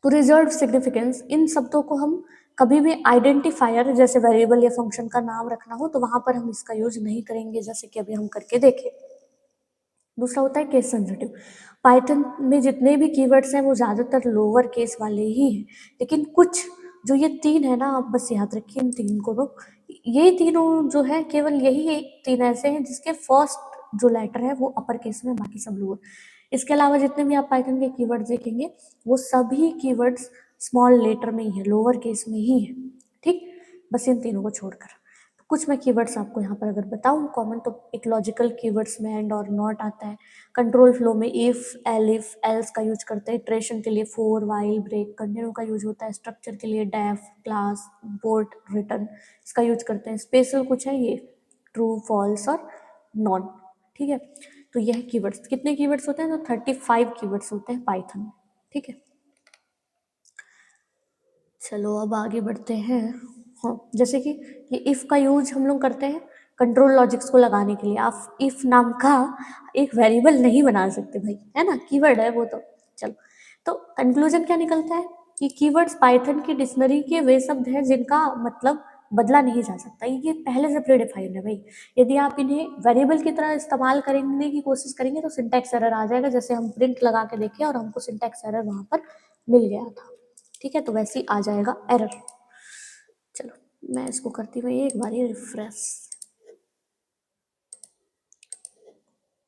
तो रिजर्व सिग्निफिकेंस, इन शब्दों को हम कभी भी आइडेंटिफायर जैसे वेरिएबल या फंक्शन का नाम रखना हो तो वहां पर हम इसका यूज नहीं करेंगे, जैसे कि अभी हम करके देखें। दूसरा होता है केस सेंसिटिव। पाइथन में जितने भी कीवर्ड्स हैं वो ज़्यादातर लोअर केस वाले ही हैं, लेकिन कुछ जो ये तीन है ना, आप बस याद रखिए इन तीन को, ये तीनों जो है केवल यही एक तीन ऐसे हैं जिसके फर्स्ट जो लेटर है वो अपर केस में, बाकी सब लोअर। इसके अलावा जितने भी आप पाइथन के कीवर्ड्स देखेंगे वो सभी कीवर्ड्स स्मॉल लेटर में ही है, लोअर केस में ही है, ठीक। बस इन तीनों को छोड़कर कुछ मैं कीवर्ड्स आपको यहाँ पर अगर बताऊँ कॉमन, तो एक लॉजिकल कीवर्ड्स में एंड और नॉट आता है। कंट्रोल फ्लो में इफ, एलिफ, एल्स का यूज करते हैं। इटरेशन के लिए फॉर, व्हाइल, ब्रेक। कंटिन्यू का यूज होता है। स्ट्रक्चर के लिए डेफ, क्लास, इम्पोर्ट, रिटर्न इसका यूज करते हैं। स्पेशल कुछ है ये ट्रू, फॉल्स और नॉन, ठीक है। तो यह कीवर्ड्स, कितने कीवर्ड्स होते हैं? तो 35 कीवर्ड्स होते हैं पाइथन में, ठीक है। चलो अब आगे बढ़ते हैं। हाँ, जैसे कि ये इफ़ का यूज हम लोग करते हैं कंट्रोल लॉजिक्स को लगाने के लिए। आप इफ़ नाम का एक वेरिएबल नहीं बना सकते भाई, है ना, कीवर्ड है वो तो। चलो, तो कंक्लूजन क्या निकलता है कि कीवर्ड्स पाइथन की डिक्शनरी के वे शब्द हैं जिनका मतलब बदला नहीं जा सकता, ये पहले से प्रीडिफाइंड है भाई। यदि आप इन्हें वेरिएबल की तरह इस्तेमाल करने की कोशिश करेंगे तो सिंटैक्स एरर आ जाएगा, जैसे हम प्रिंट लगा के देखे और हमको सिंटैक्स एरर वहाँ पर मिल गया था, ठीक है। तो वैसे ही आ जाएगा एरर। चलो मैं इसको करती हूँ एक बार रिफ्रेश,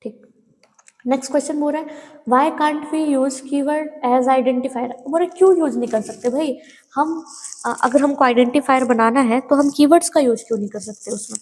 ठीक। नेक्स्ट क्वेश्चन बोल रहा है why can't we use keyword as identifier. बोल रहे क्यों यूज नहीं कर सकते भाई हम, अगर हमको आइडेंटिफायर बनाना है तो हम कीवर्ड्स का यूज क्यों नहीं कर सकते उसमें?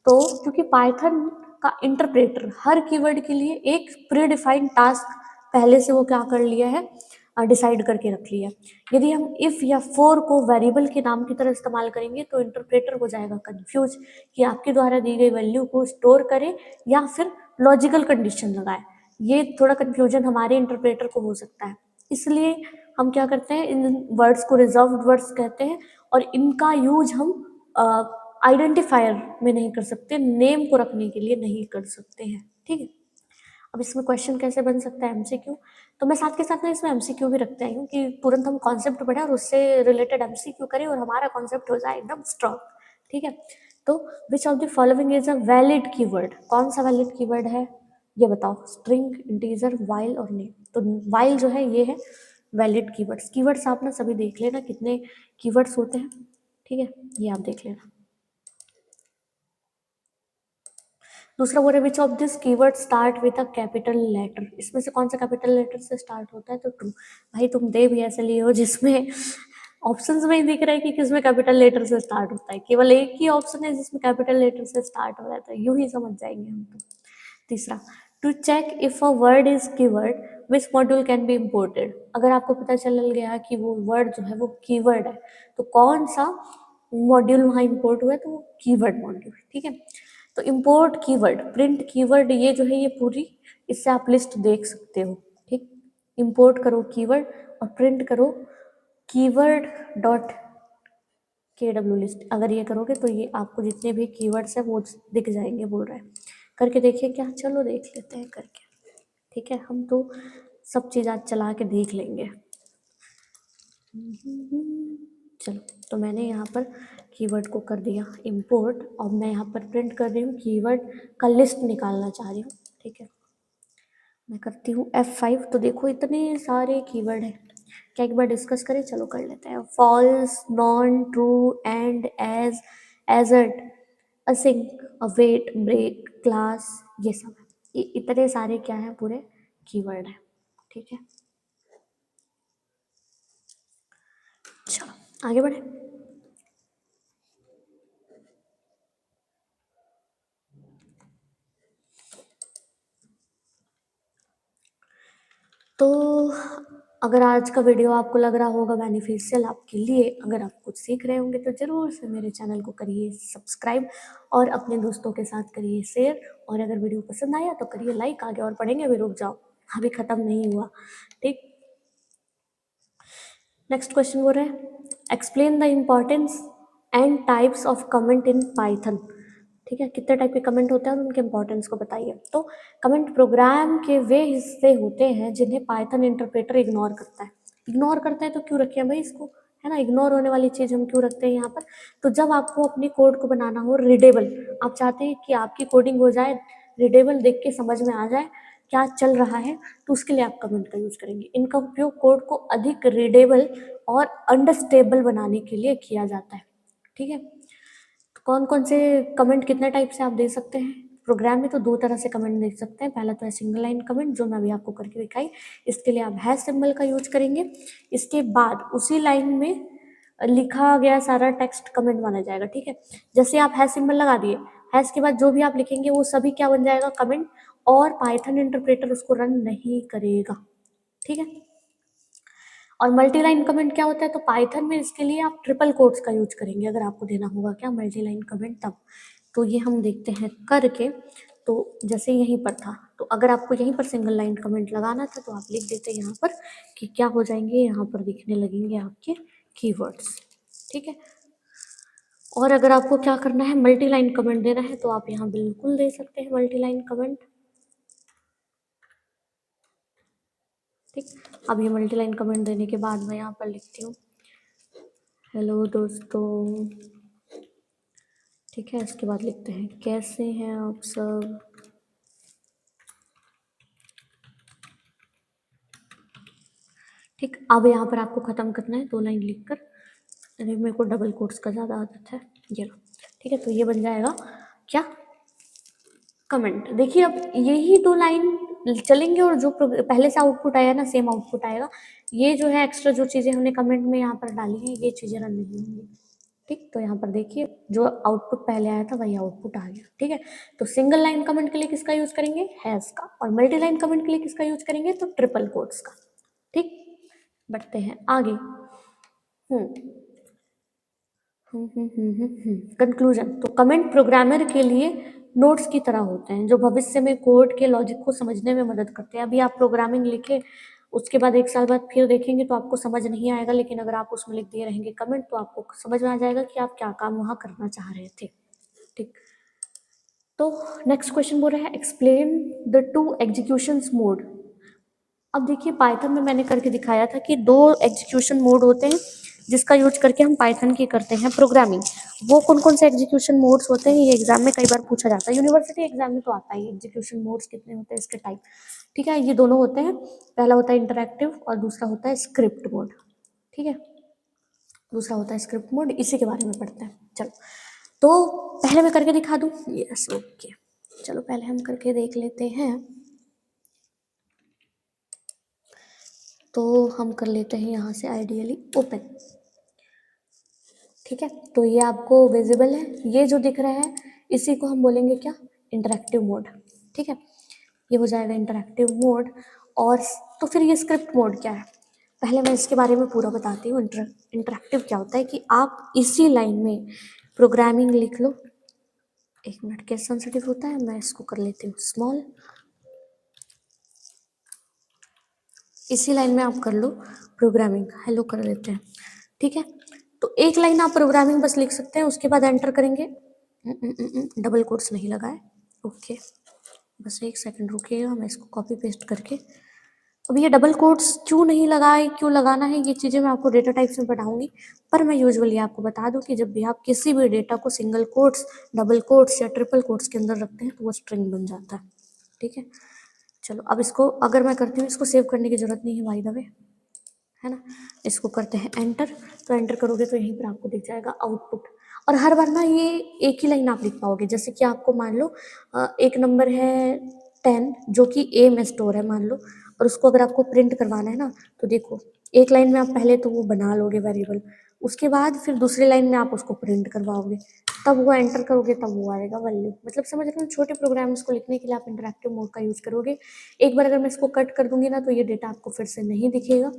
तो क्योंकि पाइथन का इंटरप्रेटर हर कीवर्ड के लिए एक प्रीडिफाइंड टास्क पहले से वो क्या कर लिया है, डिसाइड करके रख लिया। यदि हम इफ़ या फोर को वेरिएबल के नाम की तरह इस्तेमाल करेंगे तो इंटरप्रेटर हो जाएगा कंफ्यूज कि आपके द्वारा दी गई वैल्यू को स्टोर करे या फिर लॉजिकल कंडीशन लगाए। ये थोड़ा कंफ्यूजन हमारे इंटरप्रेटर को हो सकता है, इसलिए हम क्या करते हैं, इन वर्ड्स को रिजर्व्ड वर्ड्स कहते हैं और इनका यूज हम आइडेंटिफायर में नहीं कर सकते, नेम को रखने के लिए नहीं कर सकते हैं, ठीक है। अब इसमें क्वेश्चन कैसे बन सकता है, एमसीक्यू। तो मैं साथ के साथ में इसमें एमसीक्यू भी रखते हैं कि तुरंत हम कॉन्सेप्ट पढ़े और उससे रिलेटेड एमसीक्यू करें और हमारा कॉन्सेप्ट हो जाए एकदम स्ट्रॉन्ग, ठीक है। तो which of the following is a valid keyword, कौन सा वैलिड कीवर्ड है ये बताओ? स्ट्रिंग, इंटीजर, वाइल और नेम। तो वाइल जो है ये है वैलिड कीवर्ड्स। कीवर्ड्स आप ना सभी देख लेना कितने कीवर्ड्स होते हैं, ठीक है, ये आप देख लेना। दूसरा बोल रहे which of this keyword start with a capital letter, इसमें से कौन सा कैपिटल लेटर से स्टार्ट होता है? तो ट्रू। भाई तुम दे भी ऐसे लिए हो जिसमें ऑप्शंस में ही दिख रहा है कि किसमें कैपिटल लेटर से स्टार्ट होता है, केवल एक ही ऑप्शन है जिसमें कैपिटल लेटर से स्टार्ट हो जाता है, यूं ही समझ जाएंगे हम तो। तीसरा, to check if a word is keyword which module can be imported, अगर आपको पता चल गया कि वो वर्ड जो है वो कीवर्ड है तो कौन सा मॉड्यूल वहाँ इम्पोर्ट हुआ है, तो वो कीवर्ड मॉड्यूल, ठीक है। तो इम्पोर्ट कीवर्ड, प्रिंट कीवर्ड, ये जो है ये पूरी इससे आप लिस्ट देख सकते हो, ठीक। इम्पोर्ट करो कीवर्ड और प्रिंट करो कीवर्ड डॉट KW लिस्ट अगर ये करोगे तो ये आपको जितने भी कीवर्ड्स है वो दिख जाएंगे, बोल रहे हैं। करके देखिए क्या, चलो देख लेते हैं करके। ठीक है, हम तो सब चीज़ आज चला के देख लेंगे। चलो, तो मैंने यहाँ पर कीवर्ड को कर दिया इंपोर्ट, और मैं यहाँ पर प्रिंट कर रही हूँ कीवर्ड का लिस्ट निकालना चाह रही हूँ। ठीक है, मैं करती हूँ F5। तो देखो इतने सारे कीवर्ड हैं, क्या एक बार डिस्कस करें? चलो कर लेते हैं। False, none, true, and, as, assert, async, await, break, class, ये सब ये इतने सारे क्या है, पूरे कीवर्ड है। ठीक है, चलो आगे बढ़े। तो अगर आज का वीडियो आपको लग रहा होगा बेनिफिशियल आपके लिए, अगर आप कुछ सीख रहे होंगे, तो ज़रूर से मेरे चैनल को करिए सब्सक्राइब और अपने दोस्तों के साथ करिए शेयर। और अगर वीडियो पसंद आया तो करिए लाइक। आगे और पढ़ेंगे, अभी रुक जाओ, अभी ख़त्म नहीं हुआ। ठीक, नेक्स्ट क्वेश्चन बोल रहे हैं explain the importance and types of comment in Python. ठीक है, कितने टाइप के कमेंट होते हैं और उनके इंपॉर्टेंस को बताइए। तो कमेंट प्रोग्राम के वे हिस्से होते हैं जिन्हें पाइथन इंटरप्रेटर इग्नोर करता है। इग्नोर करता है तो क्यों रखे हैं भाई इसको, है ना, इग्नोर होने वाली चीज़ हम क्यों रखते हैं यहाँ पर? तो जब आपको अपनी कोड को बनाना हो रीडेबल, आप चाहते हैं कि आपकी कोडिंग हो जाए रीडेबल, देख के समझ में आ जाए क्या चल रहा है, तो उसके लिए आप कमेंट का यूज करेंगे। इनका उपयोग कोड को अधिक रीडेबल और अंडरस्टेबल बनाने के लिए किया जाता है। ठीक है, तो कौन कौन से कमेंट कितने टाइप से आप दे सकते हैं प्रोग्राम में? तो दो तरह से कमेंट दे सकते हैं। पहला तो है सिंगल लाइन कमेंट, जो मैं अभी आपको करके दिखाई। इसके लिए आप हैश सिंबल का यूज करेंगे। इसके बाद उसी लाइन में लिखा गया सारा टेक्स्ट कमेंट माना जाएगा। ठीक है, जैसे आप हैश सिंबल लगा दिए, हैश के बाद जो भी आप लिखेंगे वो सभी क्या बन जाएगा, कमेंट, और पाइथन इंटरप्रेटर उसको रन नहीं करेगा। ठीक है, और मल्टी लाइन कमेंट क्या होता है? तो पाइथन में इसके लिए आप ट्रिपल कोट्स का यूज करेंगे अगर आपको देना होगा क्या मल्टी लाइन कमेंट तब। तो ये हम देखते हैं करके। तो जैसे यहीं पर था, तो अगर आपको यहीं पर सिंगल लाइन कमेंट लगाना था तो आप लिख देते यहाँ पर कि क्या हो जाएंगे, यहाँ पर दिखने लगेंगे आपके कीवर्ड्स। ठीक है, और अगर आपको क्या करना है, मल्टी लाइन कमेंट देना है, तो आप यहाँ बिल्कुल दे सकते हैं मल्टी लाइन कमेंट। ठीक, अब ये मल्टी लाइन कमेंट देने के बाद मैं यहाँ पर लिखती हूँ हेलो दोस्तों। ठीक है, इसके बाद लिखते हैं कैसे हैं आप सब। ठीक, अब यहाँ पर आपको ख़त्म करना है 2 लाइन लिखकर। अरे मेरे को डबल कोट्स का ज़्यादा आदत है, ये लो। ठीक है, तो ये बन जाएगा क्या, कमेंट। देखिए अब यही 2 लाइन चलेंगे और जो पहले से आउटपुट आया ना सेम आउटपुट आएगा। ये जो है एक्स्ट्रा जो चीज़ें हमने कमेंट में यहाँ पर डाली हैं, ये चीज़ें रन नहीं होंगी। ठीक, तो यहाँ पर देखिए जो आउटपुट पहले आया था वही आउटपुट आ गया। ठीक है, तो सिंगल लाइन कमेंट के लिए किसका यूज करेंगे, हैश का, और मल्टी लाइन कमेंट के लिए किसका यूज करेंगे, तो ट्रिपल कोट्स का। ठीक, बढ़ते हैं आगे। कंक्लूजन। तो कमेंट प्रोग्रामर के लिए नोट्स की तरह होते हैं जो भविष्य में कोड के लॉजिक को समझने में मदद करते हैं। अभी आप प्रोग्रामिंग लिखे, उसके बाद 1 साल बाद फिर देखेंगे तो आपको समझ नहीं आएगा, लेकिन अगर आप उसमें लिख दिए रहेंगे कमेंट तो आपको समझ में आ जाएगा कि आप क्या काम वहाँ करना चाह रहे थे। ठीक, तो नेक्स्ट क्वेश्चन बोल रहा है एक्सप्लेन द 2 एग्जीक्यूशंस मोड। अब देखिए पाइथन में मैंने करके दिखाया था कि 2 एग्जीक्यूशन मोड होते हैं जिसका यूज करके हम पाइथन की करते हैं प्रोग्रामिंग। वो कौन कौन से एग्जीक्यूशन मोड्स होते हैं, ये एग्जाम में कई बार पूछा जाता है, यूनिवर्सिटी एग्जाम में तो आता है एग्जीक्यूशन मोड्स कितने होते हैं, इसके टाइप। ठीक है, ये दोनों होते हैं, पहला होता है इंटरैक्टिव और दूसरा होता है स्क्रिप्ट मोड। ठीक है, दूसरा होता है स्क्रिप्ट मोड, इसी के बारे में पढ़ते हैं। चलो, तो पहले मैं करके दिखा दूँ, यस ओके। चलो पहले हम करके देख लेते हैं। तो हम कर लेते हैं यहाँ से आइडियली ओपन। ठीक है, तो ये आपको विजिबल है, ये जो दिख रहा है इसी को हम बोलेंगे क्या, इंटरैक्टिव मोड। ठीक है, ये हो जाएगा इंटरैक्टिव मोड। और तो फिर ये स्क्रिप्ट मोड क्या है, पहले मैं इसके बारे में पूरा बताती हूँ। इंटरैक्टिव क्या होता है कि आप इसी लाइन में प्रोग्रामिंग लिख लो। 1 मिनट, कैसे सेंसिटिव होता है, मैं इसको कर लेती हूँ स्मॉल। इसी लाइन में आप कर लो प्रोग्रामिंग, हेलो कर लेते हैं। ठीक है, तो एक लाइन आप प्रोग्रामिंग बस लिख सकते हैं, उसके बाद एंटर करेंगे। डबल कोट्स नहीं लगा है, ओके, बस एक सेकंड रुकिएगा, मैं इसको कॉपी पेस्ट करके। अब ये डबल कोट्स क्यों नहीं लगाए, क्यों लगाना है, ये चीज़ें मैं आपको डेटा टाइप्स में बताऊंगी, पर मैं यूजुअली आपको बता दूं कि जब भी आप किसी भी डेटा को सिंगल कोट्स, डबल कोट्स या ट्रिपल कोट्स के अंदर रखते हैं तो वो स्ट्रिंग बन जाता है, ठीक है। चलो अब इसको अगर मैं करती हूँ, इसको सेव करने की जरूरत नहीं है बाय द वे, है ना। इसको करते हैं एंटर, तो एंटर करोगे तो यहीं पर आपको दिख जाएगा आउटपुट। और हर बार ना ये एक ही लाइन आप लिख पाओगे, जैसे कि आपको मान लो एक नंबर है 10 जो कि ए में स्टोर है मान लो, और उसको अगर आपको प्रिंट करवाना है ना, तो देखो एक लाइन में आप पहले तो वो बना लोगे वेरिएबल, उसके बाद फिर दूसरी लाइन में आप उसको प्रिंट करवाओगे, तब वो एंटर करोगे तब वो आएगा वैल्यू। मतलब समझ रहे हो, छोटे प्रोग्राम्स को लिखने के लिए आप इंटरैक्टिव मोड का यूज करोगे। एक बार अगर मैं इसको कट कर दूंगी ना, तो ये डेटा आपको फिर से नहीं दिखेगा,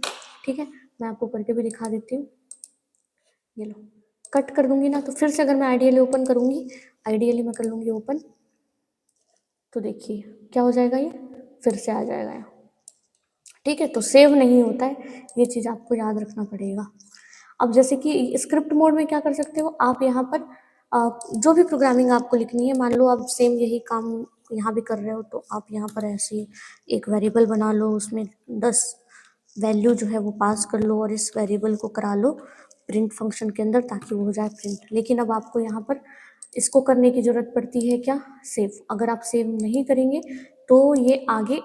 ठीक है। मैं आपको करके भी दिखा देती हूँ, ये लो, कट कर दूंगी ना, तो फिर से अगर मैं आइडियली ओपन करूंगी, आइडियली मैं कर लूंगी ओपन, तो देखिए क्या हो जाएगा, ये फिर से आ जाएगा यहाँ, ठीक है। तो सेव नहीं होता है, ये चीज़ आपको याद रखना पड़ेगा। अब जैसे कि स्क्रिप्ट मोड में क्या कर सकते हो आप, यहाँ पर जो भी प्रोग्रामिंग आपको लिखनी है, मान लो आप सेम यही काम यहाँ भी कर रहे हो, तो आप यहाँ पर ऐसे एक वेरिएबल बना लो, उसमें 10 वैल्यू जो है वो पास कर लो, और इस वेरिएबल को करा लो प्रिंट फंक्शन के अंदर, ताकि वो हो जाए प्रिंट। लेकिन अब आपको यहाँ पर इसको करने की ज़रूरत पड़ती है क्या, सेव। अगर आप सेव नहीं करेंगे तो ये आगे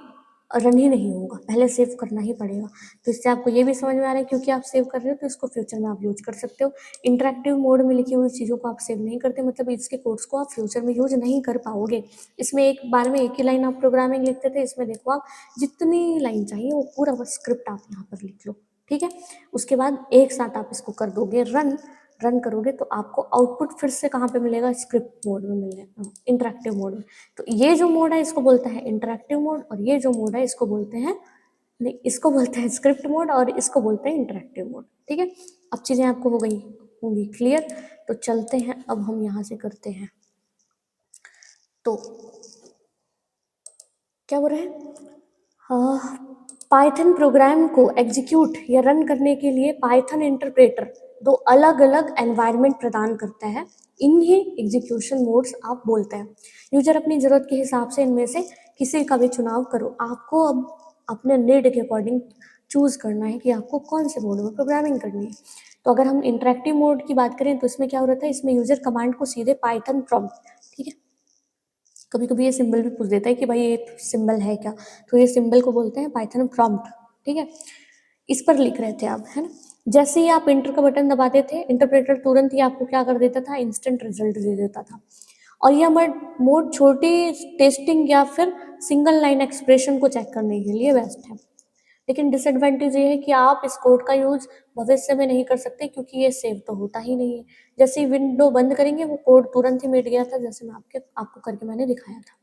रन ही नहीं होगा, पहले सेव करना ही पड़ेगा। तो इससे आपको ये भी समझ में आ रहा है, क्योंकि आप सेव कर रहे हो तो इसको फ्यूचर में आप यूज कर सकते हो। इंटरैक्टिव मोड में लिखी हुई चीज़ों को आप सेव नहीं करते, मतलब इसके कोड्स को आप फ्यूचर में यूज नहीं कर पाओगे। इसमें एक बार में एक ही लाइन आप प्रोग्रामिंग लिखते थे, इसमें देखो आप जितनी लाइन चाहिए वो पूरा स्क्रिप्ट आप यहाँ पर लिख लो, ठीक है। उसके बाद एक साथ आप इसको कर दोगे रन, रन करोगे तो आपको आउटपुट फिर से कहाँ पे मिलेगा, स्क्रिप्ट मोड में मिलेगा, इंटरैक्टिव मोड में। तो ये जो मोड है इसको बोलते हैं इंटरैक्टिव मोड, और ये जो मोड है इसको बोलते हैं, नहीं इसको बोलते हैं स्क्रिप्ट मोड, और इसको बोलते हैं इंटरैक्टिव मोड, ठीक है। अब चीज़ें आपको हो गई होंगी क्लियर, तो चलते हैं अब हम यहाँ से करते हैं। तो क्या बोल रहे हैं, पाइथन प्रोग्राम को एग्जीक्यूट या रन करने के लिए पाइथन इंटरप्रेटर दो अलग अलग एनवायरनमेंट प्रदान करता है, इन्हें एग्जीक्यूशन मोड्स आप बोलते हैं। यूजर अपनी ज़रूरत के हिसाब से इनमें से किसी का भी चुनाव करो, आपको अब अपने नीड के अकॉर्डिंग चूज़ करना है कि आपको कौन से मोड में प्रोग्रामिंग करनी है। तो अगर हम इंटरैक्टिव मोड की बात करें तो इसमें क्या हो रहा है, इसमें यूजर कमांड को सीधे पाइथन प्रॉम्प्ट, ठीक है, कभी कभी ये सिंबल भी पूछ देता है कि भाई ये सिंबल है क्या, तो ये सिंबल को बोलते हैं पाइथन प्रॉम्प्ट, ठीक है। इस पर लिख रहे थे आप, है ना। जैसे ही आप इंटर का बटन दबाते थे, इंटरप्रेटर तुरंत ही आपको क्या कर देता था, इंस्टेंट रिजल्ट दे देता था। और यह मोड छोटी टेस्टिंग या फिर सिंगल लाइन एक्सप्रेशन को चेक करने के लिए बेस्ट है। लेकिन डिसएडवांटेज ये है कि आप इस कोड का यूज भविष्य में नहीं कर सकते, क्योंकि ये सेव तो होता ही नहीं है। जैसे ही विंडो बंद करेंगे वो कोड तुरंत ही मिट गया था, जैसे मैं आपको करके मैंने दिखाया था।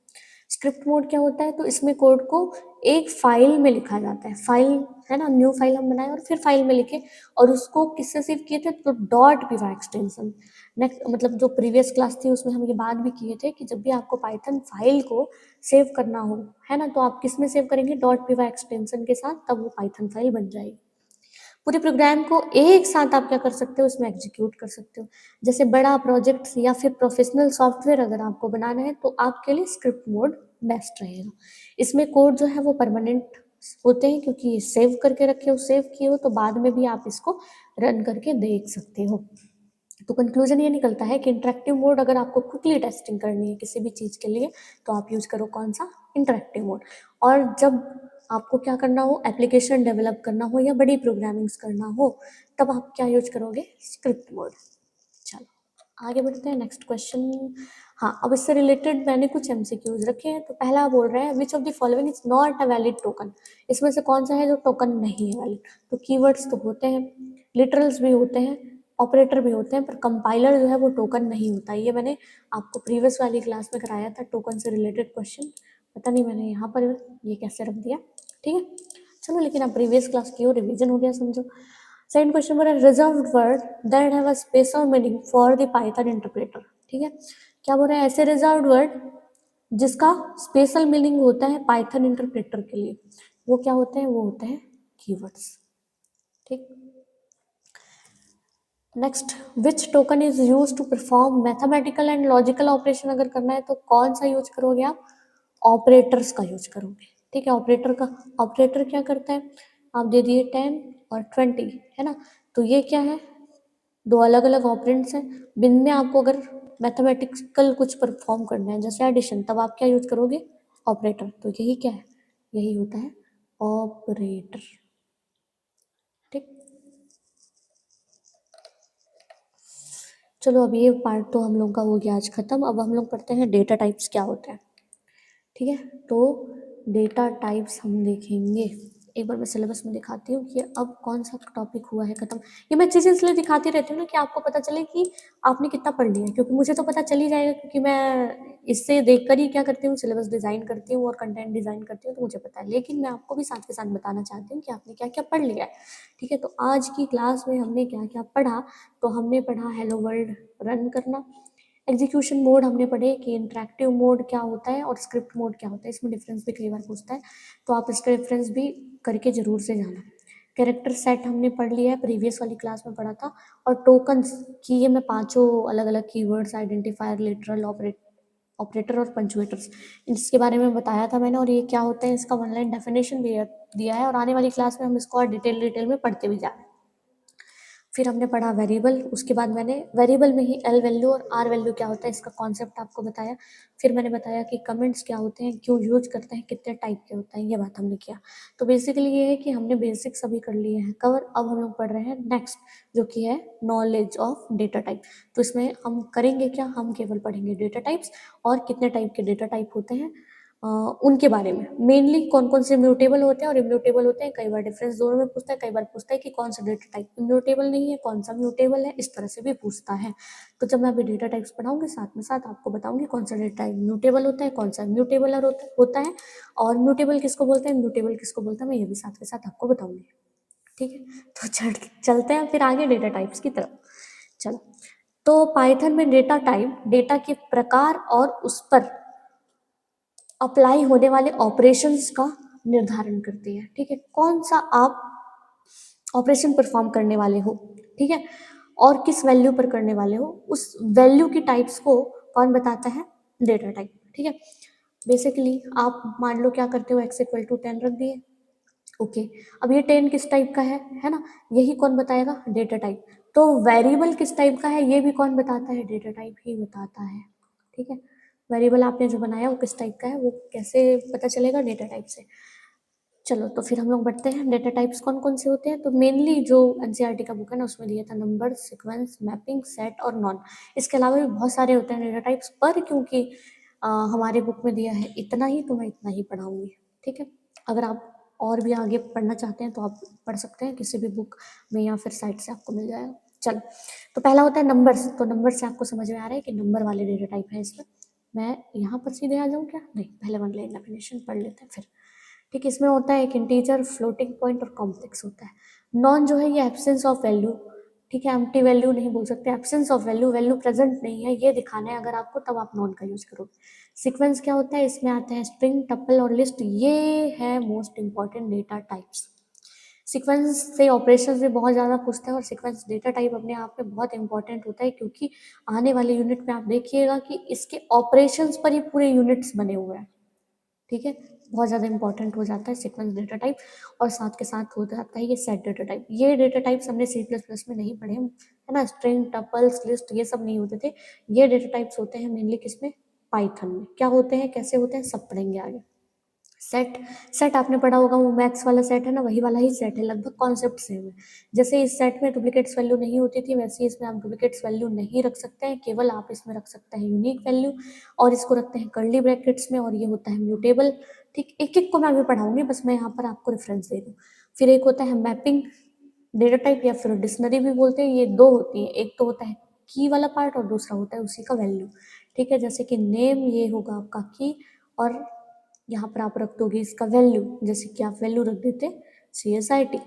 स्क्रिप्ट मोड क्या होता है, तो इसमें कोड को एक फाइल में लिखा जाता है, फाइल है ना, न्यू फाइल हम बनाए और फिर फाइल में लिखे, और उसको किससे सेव किए थे, तो dot p y extension. Next मतलब जो प्रीवियस क्लास थी उसमें हम ये बात भी किए थे कि जब भी आपको पाइथन फाइल को सेव करना हो, है ना, तो आप किस में सेव करेंगे, डॉट पी वाई एक्सटेंशन के साथ, तब वो पाइथन फाइल बन जाएगी। पूरे प्रोग्राम को एक साथ आप क्या कर सकते हो, उसमें एग्जीक्यूट कर सकते हो। जैसे बड़ा प्रोजेक्ट या फिर प्रोफेशनल सॉफ्टवेयर अगर आपको बनाना है तो आपके लिए स्क्रिप्ट मोड बेस्ट रहेगा। इसमें कोड जो है वो परमानेंट होते हैं, क्योंकि ये सेव करके रखे हो, सेव किए हो, तो बाद में भी आप इसको रन करके देख सकते हो। तो कंक्लूजन ये निकलता है कि इंटरेक्टिव मोड अगर आपको क्विकली टेस्टिंग करनी है किसी भी चीज़ के लिए, तो आप यूज करो कौन सा, इंटरेक्टिव मोड। और जब आपको क्या करना हो, एप्लीकेशन डेवलप करना हो या बड़ी प्रोग्रामिंग्स करना हो, तब आप क्या यूज करोगे, स्क्रिप्ट मोड। चलो आगे बढ़ते हैं, नेक्स्ट क्वेश्चन। हाँ, अब इससे रिलेटेड मैंने कुछ एमसीक्यूज रखे हैं। तो पहला बोल रहे हैं which of the following is not a valid token, इसमें से कौन सा है जो टोकन नहीं है वैलिड। तो कीवर्ड्स तो होते हैं, लिटरल्स भी होते हैं, ऑपरेटर भी होते हैं, पर कंपाइलर जो है वो टोकन नहीं होता। ये मैंने आपको प्रीवियस वाली क्लास में कराया था, टोकन से रिलेटेड क्वेश्चन। पता नहीं मैंने यहाँ पर ये कैसे रख दिया, ठीक है। चलो लेकिन आप प्रीवियस क्लास की हो, रिवीजन हो गया समझो। सेकंड क्वेश्चन बोला reserved word that have a special meaning for the Python interpreter, ठीक है। क्या बोल रहे हैं, ऐसे रिजर्व्ड वर्ड जिसका स्पेशल मीनिंग होता है पाइथन इंटरप्रेटर के लिए, वो क्या होते हैं, वो होते हैं कीवर्ड्स, ठीक। Next, which token is use to perform mathematical and logical operation. अगर करना है तो कौन सा यूज करोगे आप? ऑपरेटर्स का यूज करोगे। ठीक है, ऑपरेटर का, ऑपरेटर क्या करता है, आप दे दिए 10 और 20, है ना, तो ये क्या है, दो अलग अलग ऑपरेंड्स हैं। बिन में आपको अगर मैथमेटिकल कुछ परफॉर्म करना है जैसे एडिशन, तब आप क्या यूज करोगे? ऑपरेटर। तो यही क्या है, यही होता है ऑपरेटर। ठीक, चलो अब ये पार्ट तो हम लोग का हो गया आज खत्म। अब हम लोग पढ़ते हैं डेटा टाइप्स क्या होता है। ठीक है, तो डेटा टाइप्स हम देखेंगे। एक बार मैं सिलेबस में दिखाती हूँ कि अब कौन सा टॉपिक हुआ है खत्म। ये मैं चीज़ें इसलिए दिखाती रहती हूँ ना कि आपको पता चले कि आपने कितना पढ़ लिया है, क्योंकि मुझे तो पता चल ही जाएगा, क्योंकि मैं इससे देखकर ही क्या करती हूँ, सिलेबस डिज़ाइन करती हूँ और कंटेंट डिज़ाइन करती हूँ, तो मुझे पता है। लेकिन मैं आपको भी साथ के साथ बताना चाहती हूँ कि आपने क्या क्या पढ़ लिया है। ठीक है, तो आज की क्लास में हमने क्या क्या पढ़ा, तो हमने पढ़ा हेलो वर्ल्ड रन करना, एग्जीक्यूशन मोड हमने पढ़े कि इंटरेक्टिव मोड क्या होता है और स्क्रिप्ट मोड क्या होता है, इसमें डिफरेंस भी कई बार पूछता है, तो आप इसका डिफरेंस भी करके जरूर से जाना। कैरेक्टर सेट हमने पढ़ लिया है, प्रीवियस वाली क्लास में पढ़ा था। और टोकन्स की ये मैं पांचों अलग अलग कीवर्ड्स, आइडेंटिफायर, लिटरल, ऑपरेटर और पंचुएटर्स, इसके बारे में बताया था मैंने, और ये क्या होता है इसका वन लाइन डेफिनेशन भी दिया है, और आने वाली क्लास में हम इसको और डिटेल में पढ़ते भी जा रहे हैं। फिर हमने पढ़ा वेरिएबल, उसके बाद मैंने वेरिएबल में ही एल वैल्यू और आर वैल्यू क्या होता है इसका कॉन्सेप्ट आपको बताया। फिर मैंने बताया कि कमेंट्स क्या होते हैं, क्यों यूज करते हैं, कितने टाइप के होते हैं, ये बात हमने किया। तो बेसिकली ये है कि हमने बेसिक सभी कर लिए हैं कवर। अब हम लोग पढ़ रहे हैं नेक्स्ट, जो कि है नॉलेज ऑफ डेटा टाइप। तो इसमें हम करेंगे क्या, हम केवल पढ़ेंगे डेटा टाइप्स और कितने टाइप के डेटा टाइप होते हैं, उनके बारे में। मेनली कौन कौन से म्यूटेबल होते हैं और इम्यूटेबल होते हैं, कई बार डिफरेंस दोनों में पूछता है, कई बार पूछता है कि कौन सा डेटा टाइप इम्यूटेबल नहीं है, कौन सा म्यूटेबल है, इस तरह से भी पूछता है। तो जब मैं अभी डेटा टाइप्स पढ़ाऊंगी, साथ में साथ आपको बताऊंगी कौन सा डेटा टाइप म्यूटेबल होता है, कौन सा म्यूटेबल होता है, और म्यूटेबल किसको बोलते हैं, म्यूटेबल किसको बोलता है, मैं ये भी साथ के साथ आपको बताऊंगी। ठीक है, तो चलते हैं फिर आगे डेटा टाइप्स की तरफ। चलो, तो पाइथन में डेटा टाइप डेटा के प्रकार और उस पर अप्लाई होने वाले ऑपरेशंस का निर्धारण करती है। ठीक है, कौन सा आप ऑपरेशन परफॉर्म करने वाले हो, ठीक है, और किस वैल्यू पर करने वाले हो, उस वैल्यू की टाइप्स को कौन बताता है? Data type. ठीक है, बेसिकली आप मान लो क्या करते हो, x इक्वल टू 10 रख दिए, ओके। अब ये 10 किस टाइप का है ना, यही कौन बताएगा? Data type. तो वेरिएबल किस टाइप का है, ये भी कौन बताता है? डेटा टाइप ही बताता है। ठीक है, वेरिएबल आपने जो बनाया वो किस टाइप का है, वो कैसे पता चलेगा? डेटा टाइप से। चलो, तो फिर हम लोग बढ़ते हैं, डेटा टाइप्स कौन कौन से होते हैं। तो मेनली जो एनसीईआरटी का बुक है ना, उसमें दिया था नंबर, सीक्वेंस, मैपिंग, सेट और नॉन। इसके अलावा भी बहुत सारे होते हैं डेटा टाइप्स, पर क्योंकि हमारे बुक में दिया है इतना ही, तो मैं इतना ही पढ़ाऊंगी। ठीक है, अगर आप और भी आगे पढ़ना चाहते हैं तो आप पढ़ सकते हैं किसी भी बुक में, या फिर साइट से आपको मिल जाएगा। चलो, तो पहला होता है नंबर्स। तो नंबर से आपको समझ में आ रहा है कि नंबर वाले डेटा टाइप है इसमें। मैं यहाँ पर सीधे आ जाऊँ क्या? नहीं, पहले वन लाइन डेफिनेशन पढ़ लेते हैं फिर। ठीक है, इसमें होता है एक इंटीजर, फ्लोटिंग पॉइंट और कॉम्प्लेक्स होता है। नॉन जो है ये एब्सेंस ऑफ वैल्यू। ठीक है, एम्प्टी वैल्यू नहीं बोल सकते, absence of value, value present नहीं है ये दिखाना है अगर आपको, तब आप नॉन का यूज करोगे। सीक्वेंस क्या होता है, इसमें आता है स्ट्रिंग, टपल और लिस्ट, ये है most important data types. Sequence से ऑपरेशंस भी बहुत ज़्यादा पूछते हैं, और सीक्वेंस डेटा टाइप अपने आप में बहुत इंपॉर्टेंट होता है, क्योंकि आने वाले यूनिट में आप देखिएगा कि इसके ऑपरेशंस पर ही पूरे यूनिट्स बने हुए हैं। ठीक है, बहुत ज़्यादा इंपॉर्टेंट हो जाता है सीक्वेंस डेटा टाइप, और साथ के साथ हो जाता है ये सेट डेटा टाइप। ये डेटा टाइप्स हमने C++ में नहीं पढ़े, है ना, स्ट्रिंग, टपल्स, लिस्ट, ये सब नहीं होते थे। ये डेटा टाइप्स होते हैं मेनली किसमें? पाइथन में। क्या होते हैं, कैसे होते हैं, सब पढ़ेंगे आगे। सेट, सेट आपने पढ़ा होगा, वो मैथ्स वाला सेट है ना, वही वाला ही सेट है, लगभग कॉन्सेप्ट सेम है। जैसे इस सेट में डुप्लीकेट्स वैल्यू नहीं होती थी, वैसे ही इसमें आप डुप्लीकेट्स वैल्यू नहीं रख सकते हैं, केवल आप इसमें रख सकते हैं यूनिक वैल्यू, और इसको रखते हैं कर्ली ब्रैकेट्स में, और ये होता है म्यूटेबल। ठीक, एक एक को मैं अभी पढ़ाऊंगी, बस मैं यहाँ पर आपको रेफरेंस दे दूँ। फिर एक होता है मैपिंग डेटा टाइप, या फिर डिक्शनरी भी बोलते हैं, ये दो होती है, एक तो होता है की वाला पार्ट और दूसरा होता है उसी का वैल्यू। ठीक है, जैसे कि नेम ये होगा आपका की, और यहाँ पर आप रख दोगे इसका वैल्यू, जैसे कि आप वैल्यू रख देते CSIT।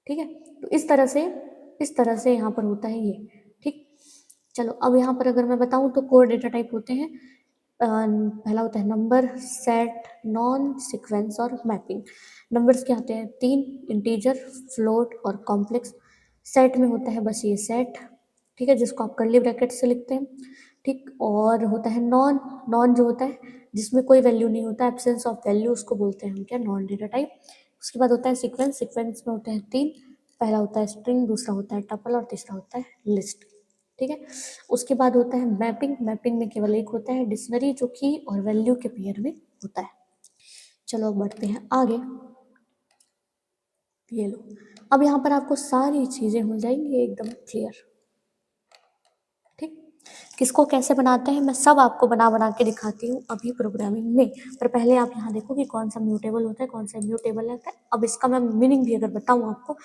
ठीक है, तो इस तरह से यहाँ पर होता है ये। ठीक, चलो अब यहाँ पर अगर मैं बताऊँ तो कोर डेटा टाइप होते हैं। पहला होता है नंबर, सेट, नॉन, सीक्वेंस और मैपिंग। नंबर्स क्या होते हैं? 3, इंटीजर, फ्लोट और कॉम्प्लेक्स। सेट में होता है बस ये सेट, ठीक है, जिसको आप कर्ली ब्रैकेट से लिखते हैं, ठीक। और होता है नॉन, नॉन जो होता है जिसमें कोई वैल्यू नहीं होता, एब्सेंस ऑफ वैल्यू, उसको बोलते हैं हम क्या, नॉन डेटा टाइप। उसके बाद होता है सीक्वेंस, सीक्वेंस में होते हैं तीन, पहला होता है स्ट्रिंग, दूसरा होता है टपल और तीसरा होता है लिस्ट, ठीक है। उसके बाद होता है मैपिंग, मैपिंग में केवल एक होता है डिक्शनरी, जो की और वैल्यू के पेयर में होता है। चलो अब बढ़ते हैं आगे, ये लो, अब यहाँ पर आपको सारी चीजें हो जाएंगी एकदम क्लियर, ठीक। किसको कैसे बनाते हैं मैं सब आपको बना बना के दिखाती हूँ अभी प्रोग्रामिंग में, पर पहले आप यहाँ देखो कि कौन सा म्यूटेबल होता है, कौन सा इम्यूटेबल रहता है। अब इसका मैं मीनिंग भी अगर बताऊँ आपको,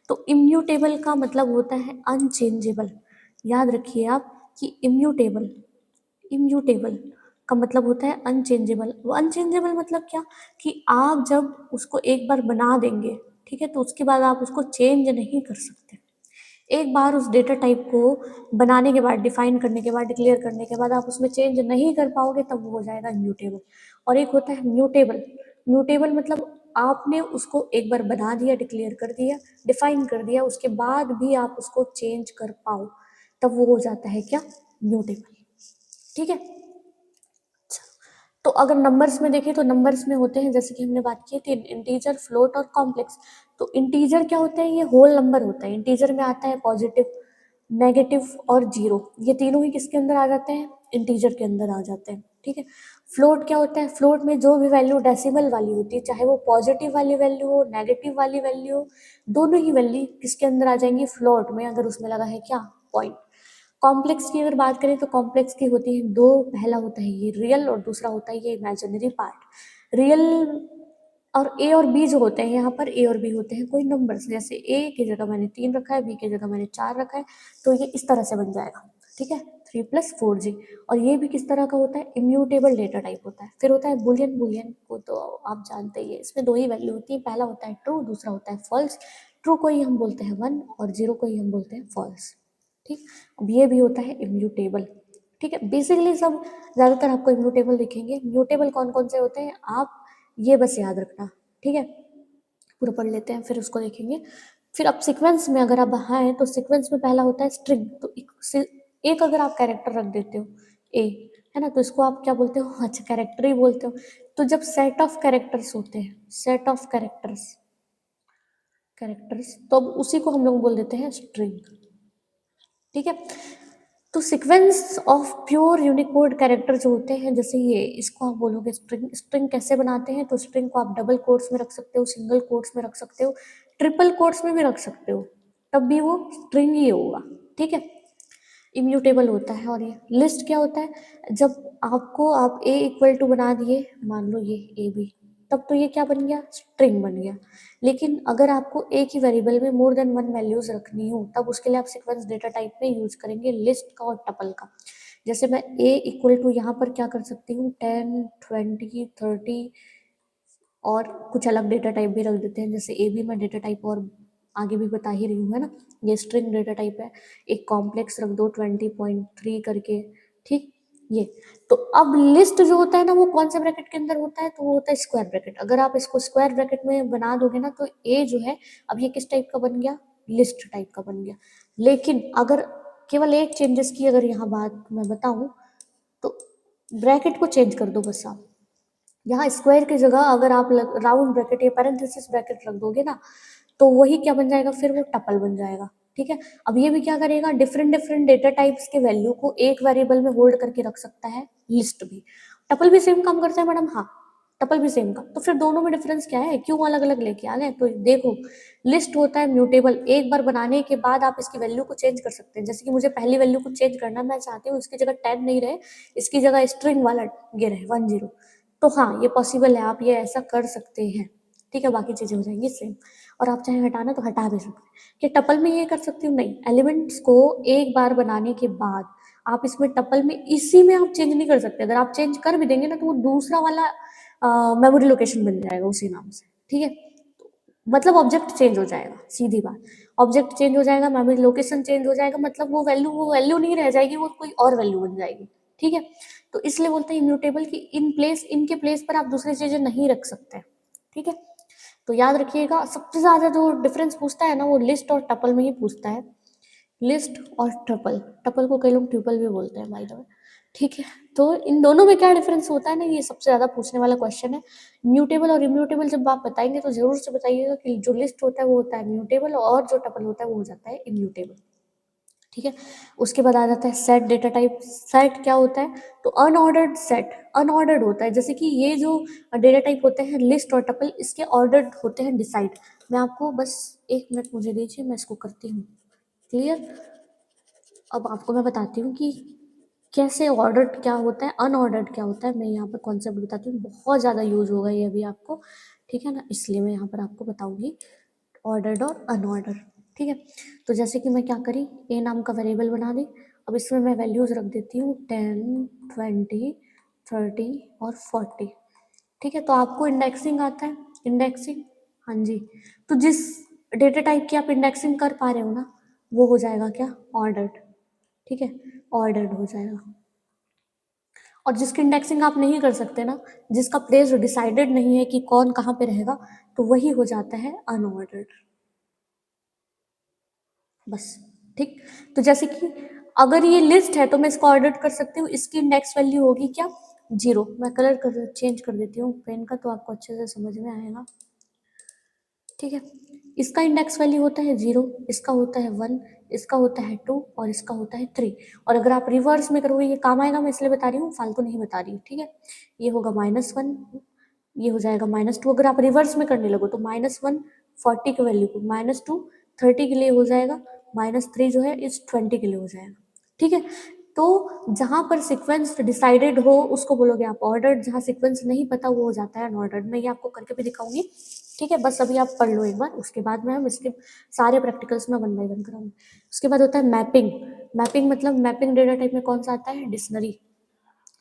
तो इम्यूटेबल का मतलब होता है अनचेंजेबल। याद रखिए आप कि इम्यूटेबल, इम्यूटेबल का मतलब होता है अनचेंजेबल। वो अनचेंजेबल मतलब क्या, कि आप जब उसको एक बार बना देंगे, ठीक है, तो उसके बाद आप उसको चेंज नहीं कर सकते। एक बार उस डेटा टाइप को बनाने के बाद, डिफाइन करने के बाद, डिक्लेयर करने के बाद आप उसमें चेंज नहीं कर पाओगे, तब वो हो जाएगा म्यूटेबल। और एक होता है म्यूटेबल, म्यूटेबल मतलब आपने उसको एक बार बना दिया, डिक्लेयर कर दिया, डिफाइन कर दिया, उसके बाद भी आप उसको चेंज कर पाओ, तब वो हो जाता है क्या, म्यूटेबल, ठीक है। तो अगर नंबर्स में देखें तो नंबर्स में होते हैं, जैसे कि हमने बात की थी, इंटीजर, फ्लोट और कॉम्प्लेक्स। तो इंटीजर क्या होता है, ये होल नंबर होता है। इंटीजर में आता है पॉजिटिव, नेगेटिव और जीरो, ये तीनों ही किसके अंदर आ जाते हैं, इंटीजर के अंदर आ जाते हैं, ठीक है। फ्लोट क्या होता है, फ्लोट में जो भी वैल्यू डेसिमल वाली होती है, चाहे वो पॉजिटिव वाली वैल्यू हो, नेगेटिव वाली वैल्यू हो, दोनों ही वैल्यू किसके अंदर आ जाएंगी, फ्लोट में, अगर उसमें लगा है क्या, पॉइंट। कॉम्प्लेक्स की अगर बात करें तो कॉम्प्लेक्स की होती है दो, पहला होता है ये रियल और दूसरा होता है ये इमेजिनरी पार्ट। रियल और ए और बी जो होते हैं, यहाँ पर ए और बी होते हैं कोई नंबर्स, जैसे ए की जगह मैंने 3 रखा है, बी की जगह मैंने 4 रखा है, तो ये इस तरह से बन जाएगा, ठीक है, 3+4G। और ये भी किस तरह का होता है, इम्यूटेबल डेटा टाइप होता है। फिर होता है बुलियन, बुलियन को तो आप जानते ही है, इसमें दो ही वैल्यू होती है, पहला होता है ट्रू, दूसरा होता है फॉल्स। ट्रू को ही हम बोलते हैं 1 और 0 को ही हम बोलते हैं फॉल्स, ठीक। अब ये भी होता है इम्यूटेबल, ठीक है। बेसिकली सब ज़्यादातर आपको इम्यूटेबल दिखेंगे। म्यूटेबल कौन कौन से होते हैं, आप ये बस याद रखना, ठीक है। पूरा पढ़ लेते हैं फिर उसको देखेंगे। फिर अब सीक्वेंस में अगर आप हैं, तो सीक्वेंस में पहला होता है स्ट्रिंग। तो एक अगर आप कैरेक्टर रख देते हो ए, है ना, तो इसको आप क्या बोलते हो, अच्छा कैरेक्टर ही बोलते हो। तो जब सेट ऑफ कैरेक्टर्स होते हैं, सेट ऑफ कैरेक्टर्स, कैरेक्टर्स, तो अब उसी को हम लोग बोल देते हैं स्ट्रिंग, ठीक है। तो sequence of pure Unicode character जो होते हैं, जैसे ये, इसको आप बोलोगे स्ट्रिंग। स्ट्रिंग कैसे बनाते हैं, तो स्ट्रिंग को आप डबल कोट्स में रख सकते हो, सिंगल कोट्स में रख सकते हो, ट्रिपल कोट्स में भी रख सकते हो, तब भी वो स्ट्रिंग ही होगा, ठीक है। इम्यूटेबल होता है। और ये लिस्ट क्या होता है, जब आपको आप ए इक्वल टू बना दिए, मान लो ये ए बी, तब तो ये क्या बन गया, स्ट्रिंग बन गया। लेकिन अगर आपको एक ही वेरिएबल में मोर देन 1 वैल्यूज रखनी हो, तब उसके लिए आप सीक्वेंस डेटा टाइप में यूज करेंगे लिस्ट का और टपल का। जैसे मैं ए इक्वल टू यहाँ पर क्या कर सकती हूँ, 10, 20, 30 और कुछ अलग डेटा टाइप भी रख देते हैं, जैसे ए बी में डेटा टाइप और आगे भी बता ही रही हूँ, है ना, ये स्ट्रिंग डेटा टाइप है। एक कॉम्प्लेक्स रख दो 20.3 करके, ठीक। ये तो अब लिस्ट जो होता है ना, वो कौन से ब्रैकेट के अंदर होता है, तो वो होता है स्क्वायर ब्रैकेट। अगर आप इसको स्क्वायर ब्रैकेट में बना दोगे ना, तो ए जो है, अब ये किस टाइप का बन गया, लिस्ट टाइप का बन गया। लेकिन अगर केवल एक चेंजेस की अगर यहाँ बात मैं बताऊँ, तो ब्रैकेट को चेंज कर दो बस आप। यहाँ स्क्वायर की जगह अगर आप राउंड ब्रैकेट या पैरेंथेसिस ब्रैकेट रख दोगे ना, तो वही क्या बन जाएगा, फिर वो टपल बन जाएगा, ठीक है। अब ये भी क्या करेगा, डिफरेंट डिफरेंट डेटा टाइप्स के वैल्यू को एक वेरिएबल में होल्ड करके रख सकता है, लिस्ट भी। टपल भी सेम काम करता है मैडम, हाँ, टपल भी सेम का। तो फिर दोनों में डिफरेंस क्या है, क्यों अलग अलग लेके आ गए, तो देखो, लिस्ट होता है म्यूटेबल, एक बार बनाने के बाद आप इसकी वैल्यू को चेंज कर सकते हैं। जैसे कि मुझे पहली वैल्यू को चेंज करना, मैं चाहती हूँ इसकी जगह 10 नहीं रहे, इसकी जगह स्ट्रिंग वाला ये रहे 10, तो हाँ ये पॉसिबल है, आप ये ऐसा कर सकते हैं, ठीक है। बाकी चीजें हो जाएंगी सेम, और आप चाहे हटाना तो हटा भी सकते हैं। क्या टपल में ये कर सकती हूँ, नहीं, एलिमेंट्स को एक बार बनाने के बाद आप इसमें टपल में इसी में आप चेंज नहीं कर सकते। अगर आप चेंज कर भी देंगे ना, तो वो दूसरा वाला मेमोरी लोकेशन बन जाएगा उसी नाम से, ठीक है। मतलब ऑब्जेक्ट चेंज हो जाएगा, सीधी बात, ऑब्जेक्ट चेंज हो जाएगा, मेमोरी लोकेशन चेंज हो जाएगा, मतलब वो वैल्यू नहीं रह जाएगी, वो कोई और वैल्यू बन जाएगी, ठीक है। तो इसलिए बोलते हैं इम्यूटेबल कि इन प्लेस, इनके प्लेस पर आप दूसरी चीजें नहीं रख सकते, ठीक है। तो याद रखिएगा, सबसे ज़्यादा जो डिफरेंस पूछता है ना वो लिस्ट और टपल में ही पूछता है, लिस्ट और टपल। टपल को कई लोग ट्यूपल भी बोलते हैं बाय द वे, ठीक है। तो इन दोनों में क्या डिफरेंस होता है ना, ये सबसे ज़्यादा पूछने वाला क्वेश्चन है। म्यूटेबल और इम्यूटेबल जब आप बताएंगे तो जरूर से बताइएगा कि जो लिस्ट होता है वो होता है म्यूटेबल और जो टपल होता है वो हो जाता है इम्यूटेबल, ठीक है। उसके बाद आ जाता है सेट डेटा टाइप। सेट क्या होता है, तो अनऑर्डर्ड सेट, अनऑर्डर्ड होता है, जैसे कि ये जो डेटा टाइप होते हैं लिस्ट और टपल, इसके ऑर्डर्ड होते हैं डिसाइड। मैं आपको बस 1 मिनट मुझे दीजिए, मैं इसको करती हूँ क्लियर। अब आपको मैं बताती हूँ कि कैसे ऑर्डर्ड क्या होता है, अनऑर्डर्ड क्या होता है। मैं यहाँ पर कॉन्सेप्ट बताती हूँ, बहुत ज़्यादा यूज होगा ये अभी आपको, ठीक है ना, इसलिए मैं यहाँ पर आपको बताऊंगी ऑर्डर्ड और अनऑर्डर, ठीक है। तो जैसे कि मैं क्या करी, ए नाम का वेरिएबल बना दी। अब इसमें मैं वैल्यूज रख देती हूँ 10, 20, 30 और 40, ठीक है। तो आपको इंडेक्सिंग आता है, इंडेक्सिंग, हाँ जी। तो जिस डेटा टाइप की आप इंडेक्सिंग कर पा रहे हो ना, वो हो जाएगा क्या, ऑर्डर्ड, ठीक है, ऑर्डर्ड हो जाएगा। और जिसकी इंडेक्सिंग आप नहीं कर सकते ना, जिसका प्लेस डिसाइडेड नहीं है कि कौन कहाँ पे रहेगा, तो वही हो जाता है अनऑर्डर्ड, बस, ठीक। तो जैसे कि अगर ये लिस्ट है तो मैं इसको ऑर्डर कर सकती हूँ, इसकी इंडेक्स वैल्यू होगी क्या, 0। मैं कलर कर चेंज कर देती हूँ पेन का, तो आपको अच्छे से समझ में आएगा, ठीक है। इसका इंडेक्स वैल्यू होता है 0, इसका होता है 1, इसका होता है 2 और इसका होता है 3। और अगर आप रिवर्स में करोगे ये काम आएगा, मैं इसलिए बता रही हूँ, फालतू नहीं बता रही हूँ, ठीक है। ये होगा -1, ये हो जाएगा -2। अगर आप रिवर्स में करने लगो तो -1 40 की वैल्यू को, -2 30 के लिए हो जाएगा, -3 जो है इस 20 के लिए हो जाएगा, ठीक है। तो जहां पर सीक्वेंस डिसाइडेड हो उसको बोलोगे आप ऑर्डर्ड, जहां सीक्वेंस नहीं पता वो हो जाता है अनऑर्डर्ड। मैं ये आपको करके भी दिखाऊंगी, ठीक है। बस अभी आप पढ़ लो एक बार, उसके बाद में हम इसके सारे प्रैक्टिकल्स में 1 बाय 1 कराऊंगी। उसके बाद होता है मैपिंग। मैपिंग मतलब मैपिंग डेटा टाइप में कौन सा आता है, डिक्शनरी।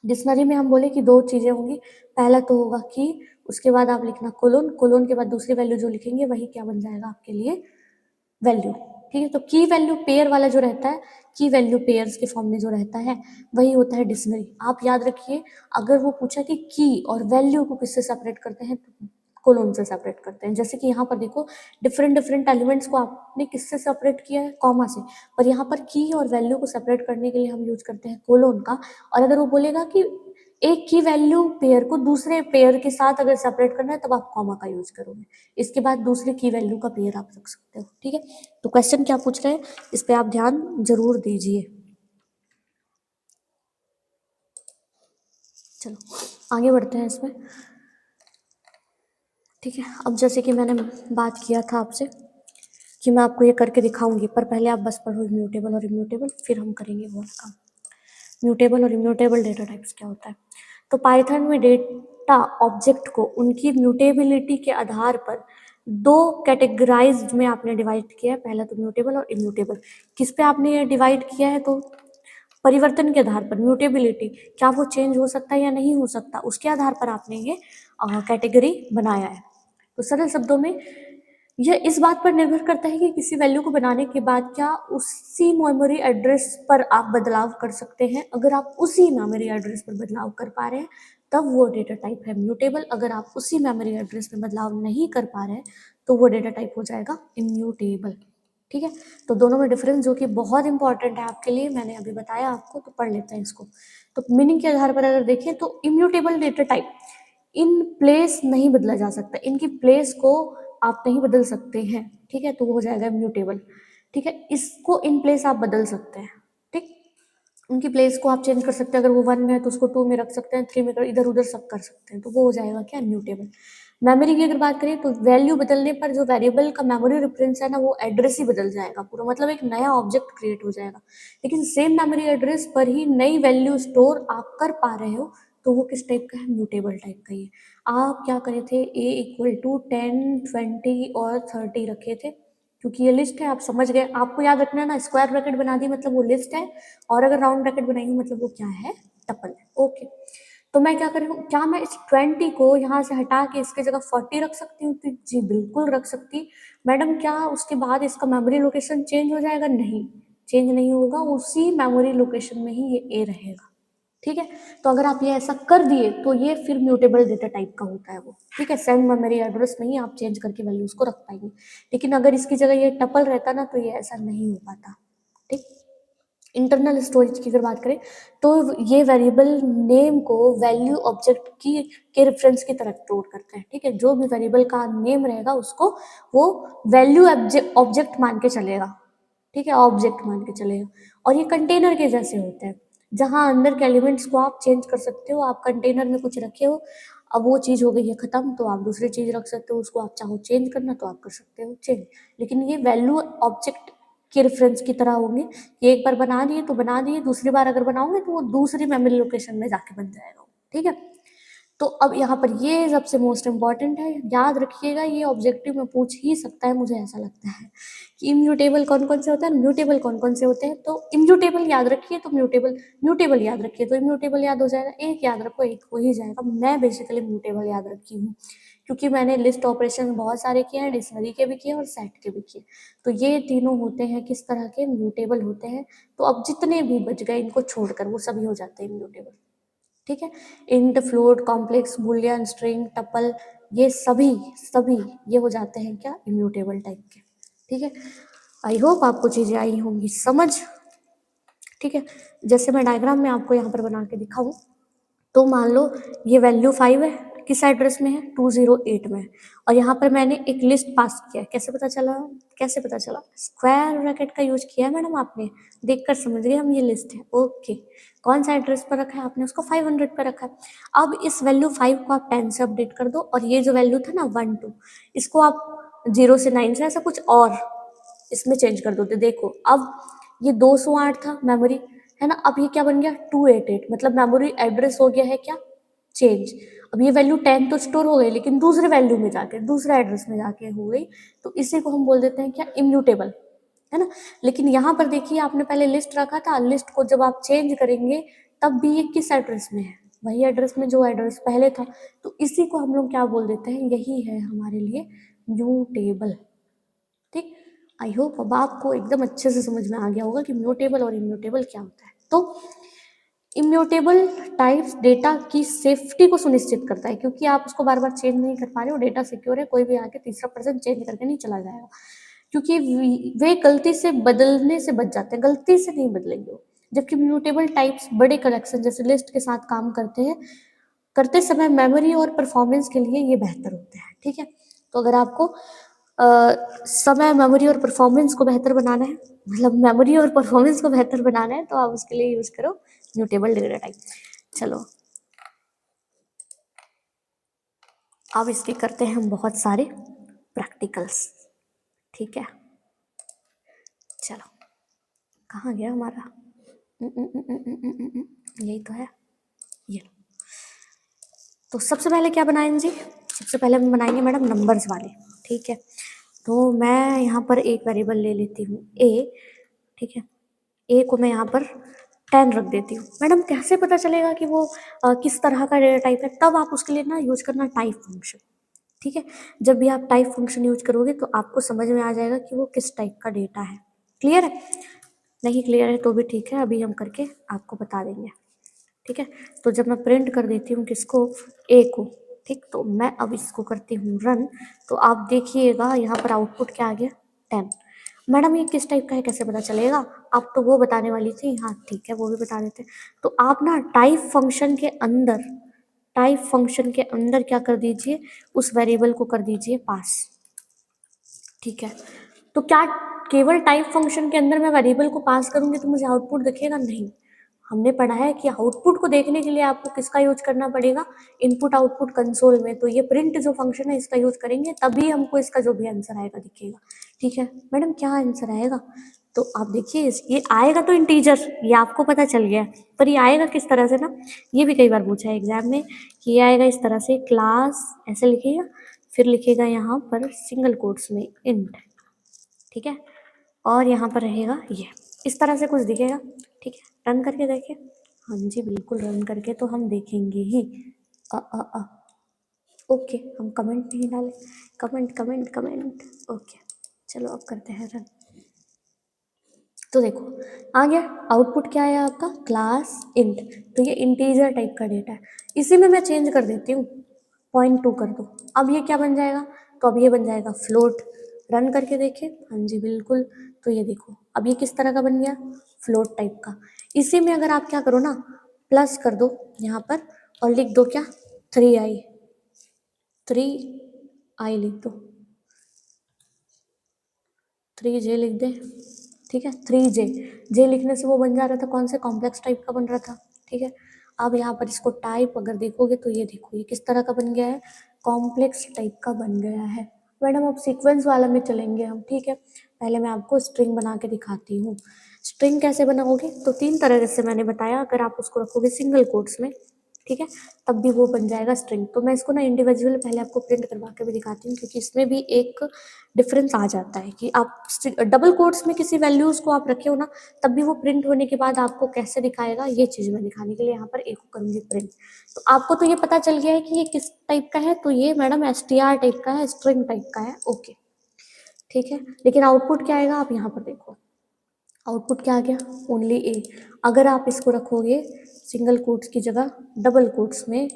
डिक्शनरी में हम बोले कि 2 चीजें होंगी, पहला तो होगा की, उसके बाद आप लिखना कोलोन, कोलोन के बाद दूसरी वैल्यू जो लिखेंगे वही क्या बन जाएगा आपके लिए, वैल्यू, ठीक है। तो की वैल्यू पेयर वाला जो रहता है, की वैल्यू पेयर्स के फॉर्म में जो रहता है वही होता है डिक्शनरी। आप याद रखिए, अगर वो पूछा कि की और वैल्यू को किससे सेपरेट करते हैं, तो कोलोन से सेपरेट करते हैं। जैसे कि यहाँ पर देखो, डिफरेंट डिफरेंट एलिमेंट्स को आपने किससे सेपरेट किया है, कॉमा से, पर यहाँ पर की और वैल्यू को सेपरेट करने के लिए हम यूज करते हैं कोलोन का। और अगर वो बोलेगा कि एक की वैल्यू पेयर को दूसरे पेयर के साथ अगर सेपरेट करना है, तब आप कॉमा का यूज करोगे। इसके बाद दूसरे की वैल्यू का पेयर आप रख सकते हो, ठीक है। तो क्वेश्चन क्या पूछ रहे हैं, इस पे आप ध्यान जरूर दीजिए। चलो आगे बढ़ते हैं इसमें, ठीक है। अब जैसे कि मैंने बात किया था आपसे कि मैं आपको ये करके दिखाऊंगी, पर पहले आप बस पढ़ो इम्यूटेबल और इम्यूटेबल, फिर हम करेंगे वो काम। म्यूटेबल और इम्यूटेबल डेटा टाइप्स क्या होता है, तो पाइथन में डेटा ऑब्जेक्ट को उनकी म्यूटेबिलिटी के आधार पर 2 कैटेगराइज में आपने डिवाइड किया है। पहला तो म्यूटेबल और इम्यूटेबल। किस पे आपने ये डिवाइड किया है, तो परिवर्तन के आधार पर, म्यूटेबिलिटी, क्या वो चेंज हो सकता है या नहीं हो सकता, उसके आधार पर आपने ये कैटेगरी बनाया है। तो सरल शब्दों में यह इस बात पर निर्भर करता है कि किसी वैल्यू को बनाने के बाद क्या उसी मेमोरी एड्रेस पर आप बदलाव कर सकते हैं। अगर आप उसी मेमोरी एड्रेस पर बदलाव कर पा रहे हैं तब वो डेटा टाइप है म्यूटेबल। अगर आप उसी मेमोरी एड्रेस पर बदलाव नहीं कर पा रहे हैं तो वो डेटा टाइप हो जाएगा इम्यूटेबल, ठीक है। तो दोनों में डिफरेंस जो कि बहुत इंपॉर्टेंट है आपके लिए, मैंने अभी बताया आपको, तो पढ़ लेते हैं इसको। तो मीनिंग के आधार पर अगर देखें तो immutable data type, in place नहीं बदला जा सकता, इनकी प्लेस को आप नहीं बदल सकते हैं, ठीक है। तो वो हो जाएगा म्यूटेबल, ठीक है। इसको इन प्लेस आप बदल सकते हैं, ठीक। उनकी प्लेस को आप चेंज कर सकते हैं, अगर वो 1 में है तो उसको 2 में रख सकते हैं, 3 में कर, इधर उधर सब कर सकते हैं, तो वो हो जाएगा क्या, म्यूटेबल। मेमोरी की अगर बात करें तो वैल्यू बदलने पर जो वेरिएबल का मेमोरी रेफरेंस है ना, वो एड्रेस ही बदल जाएगा पूरा, मतलब एक नया ऑब्जेक्ट क्रिएट हो जाएगा। लेकिन सेम मेमोरी एड्रेस पर ही नई वैल्यू स्टोर आप कर पा रहे हो, तो वो किस टाइप का है, म्यूटेबल टाइप का ही है। आप क्या करे थे, a = 10, 20 और 30 रखे थे, क्योंकि ये लिस्ट है, आप समझ गए। आपको याद रखना है ना, स्क्वायर ब्रैकेट बना दी मतलब वो लिस्ट है, और अगर राउंड ब्रैकेट बनाई हूँ मतलब वो क्या है, टपल है, ओके। तो मैं क्या कर रही हूँ, क्या मैं इस 20 को यहाँ से हटा के इसकी जगह 40 रख सकती हूँ, तो जी बिल्कुल रख सकती। मैडम क्या उसके बाद इसका मेमोरी लोकेशन चेंज हो जाएगा, नहीं चेंज नहीं होगा, उसी मेमोरी लोकेशन में ही ये ए रहेगा, ठीक है। तो अगर आप ये ऐसा कर दिए तो ये फिर म्यूटेबल डेटा टाइप का होता है वो, ठीक है। सेंड मेमोरी एड्रेस में ही आप चेंज करके वैल्यूज को रख पाएंगे, लेकिन अगर इसकी जगह ये टपल रहता ना तो ये ऐसा नहीं हो पाता, ठीक। इंटरनल स्टोरेज की अगर बात करें तो ये वेरिएबल नेम को वैल्यू ऑब्जेक्ट की के रेफरेंस की तरह स्टोर करता है, ठीक है। जो भी वेरिएबल का नेम रहेगा उसको वो वैल्यू ऑब्जेक्ट मान के चलेगा, ठीक है, ऑब्जेक्ट मान के चलेगा। और ये कंटेनर के जैसे होते हैं, जहाँ अंदर के एलिमेंट्स को आप चेंज कर सकते हो। आप कंटेनर में कुछ रखे हो, अब वो चीज़ हो गई है ख़त्म तो आप दूसरी चीज़ रख सकते हो, उसको आप चाहो चेंज करना तो आप कर सकते हो चेंज। लेकिन ये वैल्यू ऑब्जेक्ट के रेफरेंस की तरह होंगे, ये एक बार बना दिए तो बना दिए, दूसरी बार अगर बनाओगे तो वो दूसरी मेमोरी लोकेशन में जाके बन जाएगा, ठीक है। तो अब यहाँ पर ये सबसे मोस्ट इम्पॉर्टेंट है, याद रखिएगा, ये ऑब्जेक्टिव में पूछ ही सकता है, मुझे ऐसा लगता है कि इम्यूटेबल कौन कौन से होते हैं, म्यूटेबल कौन कौन से होते हैं। तो इम्यूटेबल याद रखिए तो म्यूटेबल याद रखिए तो इम्यूटेबल याद हो जाएगा, एक याद रखो एक हो ही जाएगा। मैं बेसिकली म्यूटेबल याद रखी हूँ क्योंकि मैंने लिस्ट ऑपरेशन बहुत सारे किए हैं, डिक्शनरी के भी किए और सेट के भी किए। तो ये तीनों होते हैं किस तरह के, म्यूटेबल होते हैं। तो अब जितने भी बच गए इनको छोड़कर वो सभी हो जाते हैं म्यूटेबल, ठीक है। Int, float, complex, Boolean, string, tuple, ये सभी सभी ये हो जाते हैं क्या, इम्यूटेबल टाइप के, ठीक है। आई होप आपको चीज़ें आई होंगी समझ, ठीक है। जैसे मैं डायग्राम में आपको यहाँ पर बना के दिखाऊं तो मान लो ये वैल्यू 5 है, किस एड्रेस में है, 208 में है। और यहाँ पर मैंने एक लिस्ट पास किया है, कैसे पता चला, कैसे पता चला, स्क्वायर ब्रैकेट का यूज किया है मैडम आपने, देखकर समझ गए हम ये लिस्ट है, ओके। कौन सा एड्रेस पर रखा है आपने, उसको 500 पर रखा है। अब इस वैल्यू 5 को आप 10 से अपडेट कर दो, और ये जो वैल्यू था ना 1 2, इसको आप 0 से 9 से ऐसा कुछ और इसमें चेंज कर दो। तो देखो अब ये 208 था मेमोरी, है ना, अब ये क्या बन गया 288, मतलब मेमोरी एड्रेस हो गया है क्या, चेंज। अब ये वैल्यू 10 तो स्टोर हो गई, लेकिन दूसरे वैल्यू में जाके दूसरे एड्रेस में जाके हो गई, तो इसी को हम बोल देते हैं क्या, इम्यूटेबल, है ना। लेकिन यहाँ पर देखिए आपने पहले लिस्ट रखा था, लिस्ट को जब आप चेंज करेंगे तब भी ये किस एड्रेस में है, वही एड्रेस में जो एड्रेस पहले था। तो इसी को हम लोग क्या बोल देते हैं, यही है हमारे लिए म्यूटेबल, ठीक। आई होप अब आपको एकदम अच्छे से समझ में आ गया होगा कि म्यूटेबल और इम्यूटेबल क्या होता है। तो इम्यूटेबल टाइप्स डेटा की सेफ्टी को सुनिश्चित करता है, क्योंकि आप उसको बार बार चेंज नहीं कर पा रहे हो, डेटा सिक्योर है, कोई भी आके तीसरा पर्सन चेंज करके नहीं चला जाएगा, क्योंकि वे गलती से बदलने से बच जाते हैं, गलती से नहीं बदलेंगे वो। जबकि म्यूटेबल टाइप्स बड़े कलेक्शन जैसे लिस्ट के साथ काम करते हैं, करते समय मेमोरी और परफॉर्मेंस के लिए ये बेहतर होते हैं, ठीक है। तो अगर आपको समय, मेमोरी और परफॉर्मेंस को बेहतर बनाना है, मतलब मेमोरी और परफॉर्मेंस को बेहतर बनाना है, तो आप उसके लिए यूज करो म्यूटेबल डेटा टाइप। चलो अब इसके करते हैं हम बहुत सारे प्रैक्टिकल्स, ठीक है। चलो कहाँ गया हमारा, यही तो है, ये लो। तो सबसे पहले क्या बनाएंगे जी, सबसे पहले हम बनाएंगे मैडम नंबर्स वाले, ठीक है। तो मैं यहाँ पर एक वेरिएबल ले लेती हूँ ए, ठीक है। ए को मैं यहाँ पर 10 रख देती हूँ। मैडम कैसे पता चलेगा कि वो किस तरह का डेटा टाइप है, तब आप उसके लिए ना यूज करना टाइप फंक्शन, ठीक है। जब भी आप टाइप फंक्शन यूज करोगे तो आपको समझ में आ जाएगा कि वो किस टाइप का डेटा है। क्लियर है, नहीं क्लियर है तो भी ठीक है, अभी हम करके आपको बता देंगे, ठीक है। तो जब मैं प्रिंट कर देती हूँ किसको, ए को, ठीक। तो मैं अब इसको करती हूँ रन, तो आप देखिएगा यहाँ पर आउटपुट क्या आ गया, 10। मैडम ये किस टाइप का है कैसे पता चलेगा, आप तो वो बताने वाली थी, हाँ ठीक है वो भी बता देते हैं। तो आप ना टाइप फंक्शन के अंदर, टाइप फंक्शन के अंदर क्या कर दीजिए, उस वेरिएबल को कर दीजिए पास, ठीक है। तो क्या केवल टाइप फंक्शन के अंदर मैं वेरिएबल को पास करूंगी तो मुझे आउटपुट दिखेगा, नहीं। हमने पढ़ा है कि आउटपुट को देखने के लिए आपको किसका यूज करना पड़ेगा, इनपुट आउटपुट कंसोल में। तो ये प्रिंट जो फंक्शन है इसका यूज करेंगे तभी हमको इसका जो भी आंसर आएगा दिखेगा, ठीक है। मैडम क्या आंसर आएगा, तो आप देखिए ये आएगा तो इंटीजर, ये आपको पता चल गया, पर ये आएगा किस तरह से ना, ये भी कई बार पूछा है एग्जाम में कि ये आएगा इस तरह से, क्लास ऐसे लिखिएगा, फिर लिखेगा यहाँ पर सिंगल कोट्स में इंट, ठीक है। और यहाँ पर रहेगा ये, इस तरह से कुछ दिखेगा, ठीक है। रन करके देखिए, हाँ जी बिल्कुल रन करके तो हम देखेंगे ही। अ ओके, हम कमेंट नहीं डालें, कमेंट कमेंट कमेंट, ओके। चलो अब करते हैं रन, तो देखो आ गया आउटपुट, क्या है आपका क्लास इंट, तो ये इंटीजर टाइप का डेटा है। इसी में मैं चेंज कर देती हूँ, 0.2 कर दो, अब ये क्या बन जाएगा, तो अब ये बन जाएगा फ्लोट। रन करके देखें, हाँ जी बिल्कुल, तो ये देखो अब ये किस तरह का बन गया, फ्लोट टाइप का। इसी में अगर आप क्या करो ना, प्लस कर दो यहाँ पर और लिख दो क्या, 3i, 3i लिख दो, 3j लिख दे, ठीक है, 3j, जे लिखने से वो बन जा रहा था कौन से, कॉम्प्लेक्स टाइप का बन रहा था, ठीक है। अब यहाँ पर इसको टाइप अगर देखोगे तो ये देखो ये किस तरह का बन गया है, कॉम्प्लेक्स टाइप का बन गया है। मैडम अब सीक्वेंस वाला में चलेंगे हम, ठीक है। पहले मैं आपको स्ट्रिंग बना के दिखाती हूँ। स्ट्रिंग कैसे बनाओगे, तो 3 तरह से मैंने बताया, अगर आप उसको रखोगे सिंगल कोट्स में, ठीक है, तब भी वो बन जाएगा स्ट्रिंग। तो मैं इसको ना इंडिविजुअल पहले आपको प्रिंट करवा के भी दिखाती हूँ, क्योंकि इसमें भी एक डिफरेंस आ जाता है कि आप डबल कोट्स में किसी वैल्यूज को आप रखे हो ना, तब भी वो प्रिंट होने के बाद आपको कैसे दिखाएगा, ये चीज मैं दिखाने के लिए यहाँ पर एक को करूंगी प्रिंट। तो आपको तो ये पता चल गया है कि ये किस टाइप का है, तो ये मैडम str टाइप का है, स्ट्रिंग टाइप का है, ओके ठीक है। लेकिन आउटपुट क्या आएगा, आप यहाँ पर देखो आउटपुट क्या आ गया, ओनली ए। अगर आप इसको रखोगे सिंगल कोट्स की जगह डबल कोट्स में,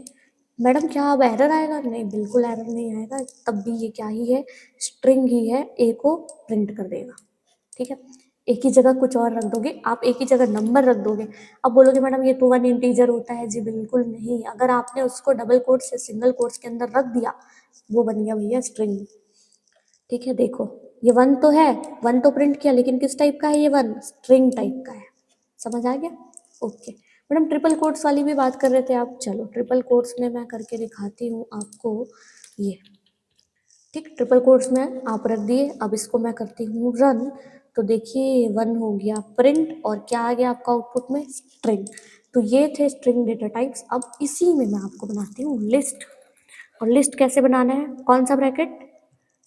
मैडम क्या अब एरर आएगा, नहीं बिल्कुल एरर नहीं आएगा, तब भी ये क्या ही है, स्ट्रिंग ही है, ए को प्रिंट कर देगा, ठीक है। एक ही जगह कुछ और रख दोगे आप, एक ही जगह नंबर रख दोगे, अब बोलोगे मैडम ये तो 1 इंटीजर होता है, जी बिल्कुल नहीं, अगर आपने उसको डबल कोट्स या सिंगल कोट्स के अंदर रख दिया, वो बन गया भैया स्ट्रिंग, ठीक है। देखो ये 1 तो है, 1 तो प्रिंट किया, लेकिन किस टाइप का है ये 1, स्ट्रिंग टाइप का है, समझ आ गया, ओके। मैडम ट्रिपल कोट्स वाली भी बात कर रहे थे आप, चलो ट्रिपल कोट्स में मैं करके दिखाती हूँ आपको, ये ठीक, ट्रिपल कोट्स में आप रख दिए, अब इसको मैं करती हूँ रन, तो देखिए 1 हो गया प्रिंट, और क्या आ गया आपका आउटपुट में, स्ट्रिंग। तो ये थे स्ट्रिंग डेटा टाइप्स। अब इसी में मैं आपको बनाती हूँ लिस्ट, और लिस्ट कैसे बनाना है, कौन सा bracket,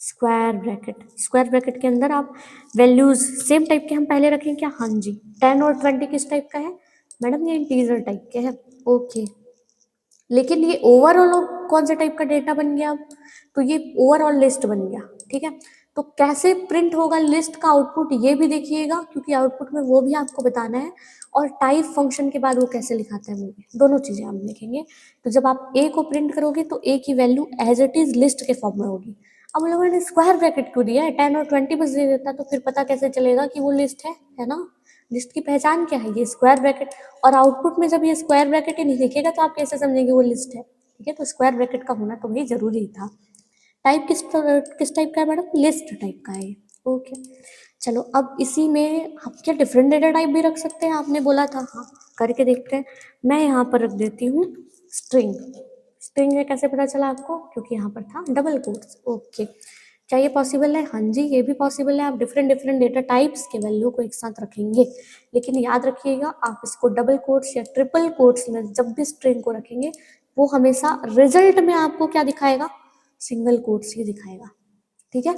square bracket. Square bracket के अंदर आप वैल्यूज सेम टाइप के हम पहले रखें क्या, हाँ जी। 10 और 20 किस टाइप का है, मैडम ये इंटीजर टाइप के है, ओके। लेकिन ये ओवरऑल कौन से टाइप का डेटा बन गया, अब तो ये ओवरऑल लिस्ट बन गया, ठीक है। तो कैसे प्रिंट होगा लिस्ट का आउटपुट, ये भी देखिएगा, क्योंकि आउटपुट में वो भी आपको बताना है, और टाइप फंक्शन के बाद वो कैसे लिखाता है वो भी, दोनों चीजें हम देखेंगे। तो जब आप ए को प्रिंट करोगे तो ए की value as it is list के फॉर्म में होगी। अब लोगों ने स्क्वायर ब्रैकेट क्यों दिया है, 10 और 20 बस दे देता तो फिर पता कैसे चलेगा कि वो लिस्ट है ना। लिस्ट की पहचान क्या है, ये स्क्वायर ब्रैकेट, और आउटपुट में जब ये स्क्वायर ब्रैकेट ही नहीं दिखेगा तो आप कैसे समझेंगे वो लिस्ट है, ठीक है। तो स्क्वायर ब्रैकेट का होना तो भाई जरूरी था। टाइप किस टाइप का है मैडम, लिस्ट टाइप का है, ओके। चलो अब इसी में हम क्या डिफरेंट डेटा टाइप भी रख सकते हैं, आपने बोला था, हाँ करके देखते हैं। मैं यहाँ पर रख देती हूँ स्ट्रिंग। स्ट्रिंग है कैसे पता चला आपको, क्योंकि यहाँ पर था डबल कोट्स, ओके। क्या ये पॉसिबल है, हाँ जी ये भी पॉसिबल है, आप डिफरेंट डिफरेंट डेटा टाइप्स के वैल्यू को एक साथ रखेंगे, लेकिन याद रखिएगा आप इसको डबल कोट्स या ट्रिपल कोट्स में जब भी स्ट्रिंग को रखेंगे, वो हमेशा रिजल्ट में आपको क्या दिखाएगा, सिंगल कोट्स ही दिखाएगा, ठीक है।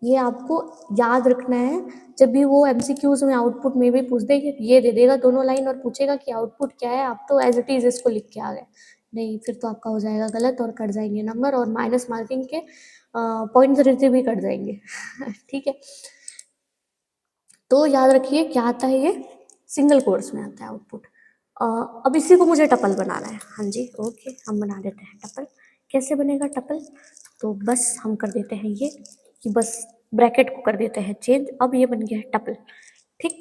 ये आपको याद रखना है, जब भी वो एमसीक्यूज में आउटपुट में भी पूछ देंगे, ये दे देगा दोनों लाइन और पूछेगा कि आउटपुट क्या है, आप तो एज इट इज इसको लिख के आ गए, नहीं फिर तो आपका हो जाएगा गलत और कट जाएंगे नंबर, और माइनस मार्किंग के पॉइंट भी कट जाएंगे ठीक है। तो याद रखिए क्या आता है, ये सिंगल कोट्स में आता है आउटपुट। अब इसी को मुझे टपल बनाना है, हाँ जी ओके, हम बना देते हैं टपल। कैसे बनेगा टपल, तो बस हम कर देते हैं ये कि बस ब्रैकेट को कर देते हैं चेंज, अब ये बन गया है टपल, ठीक।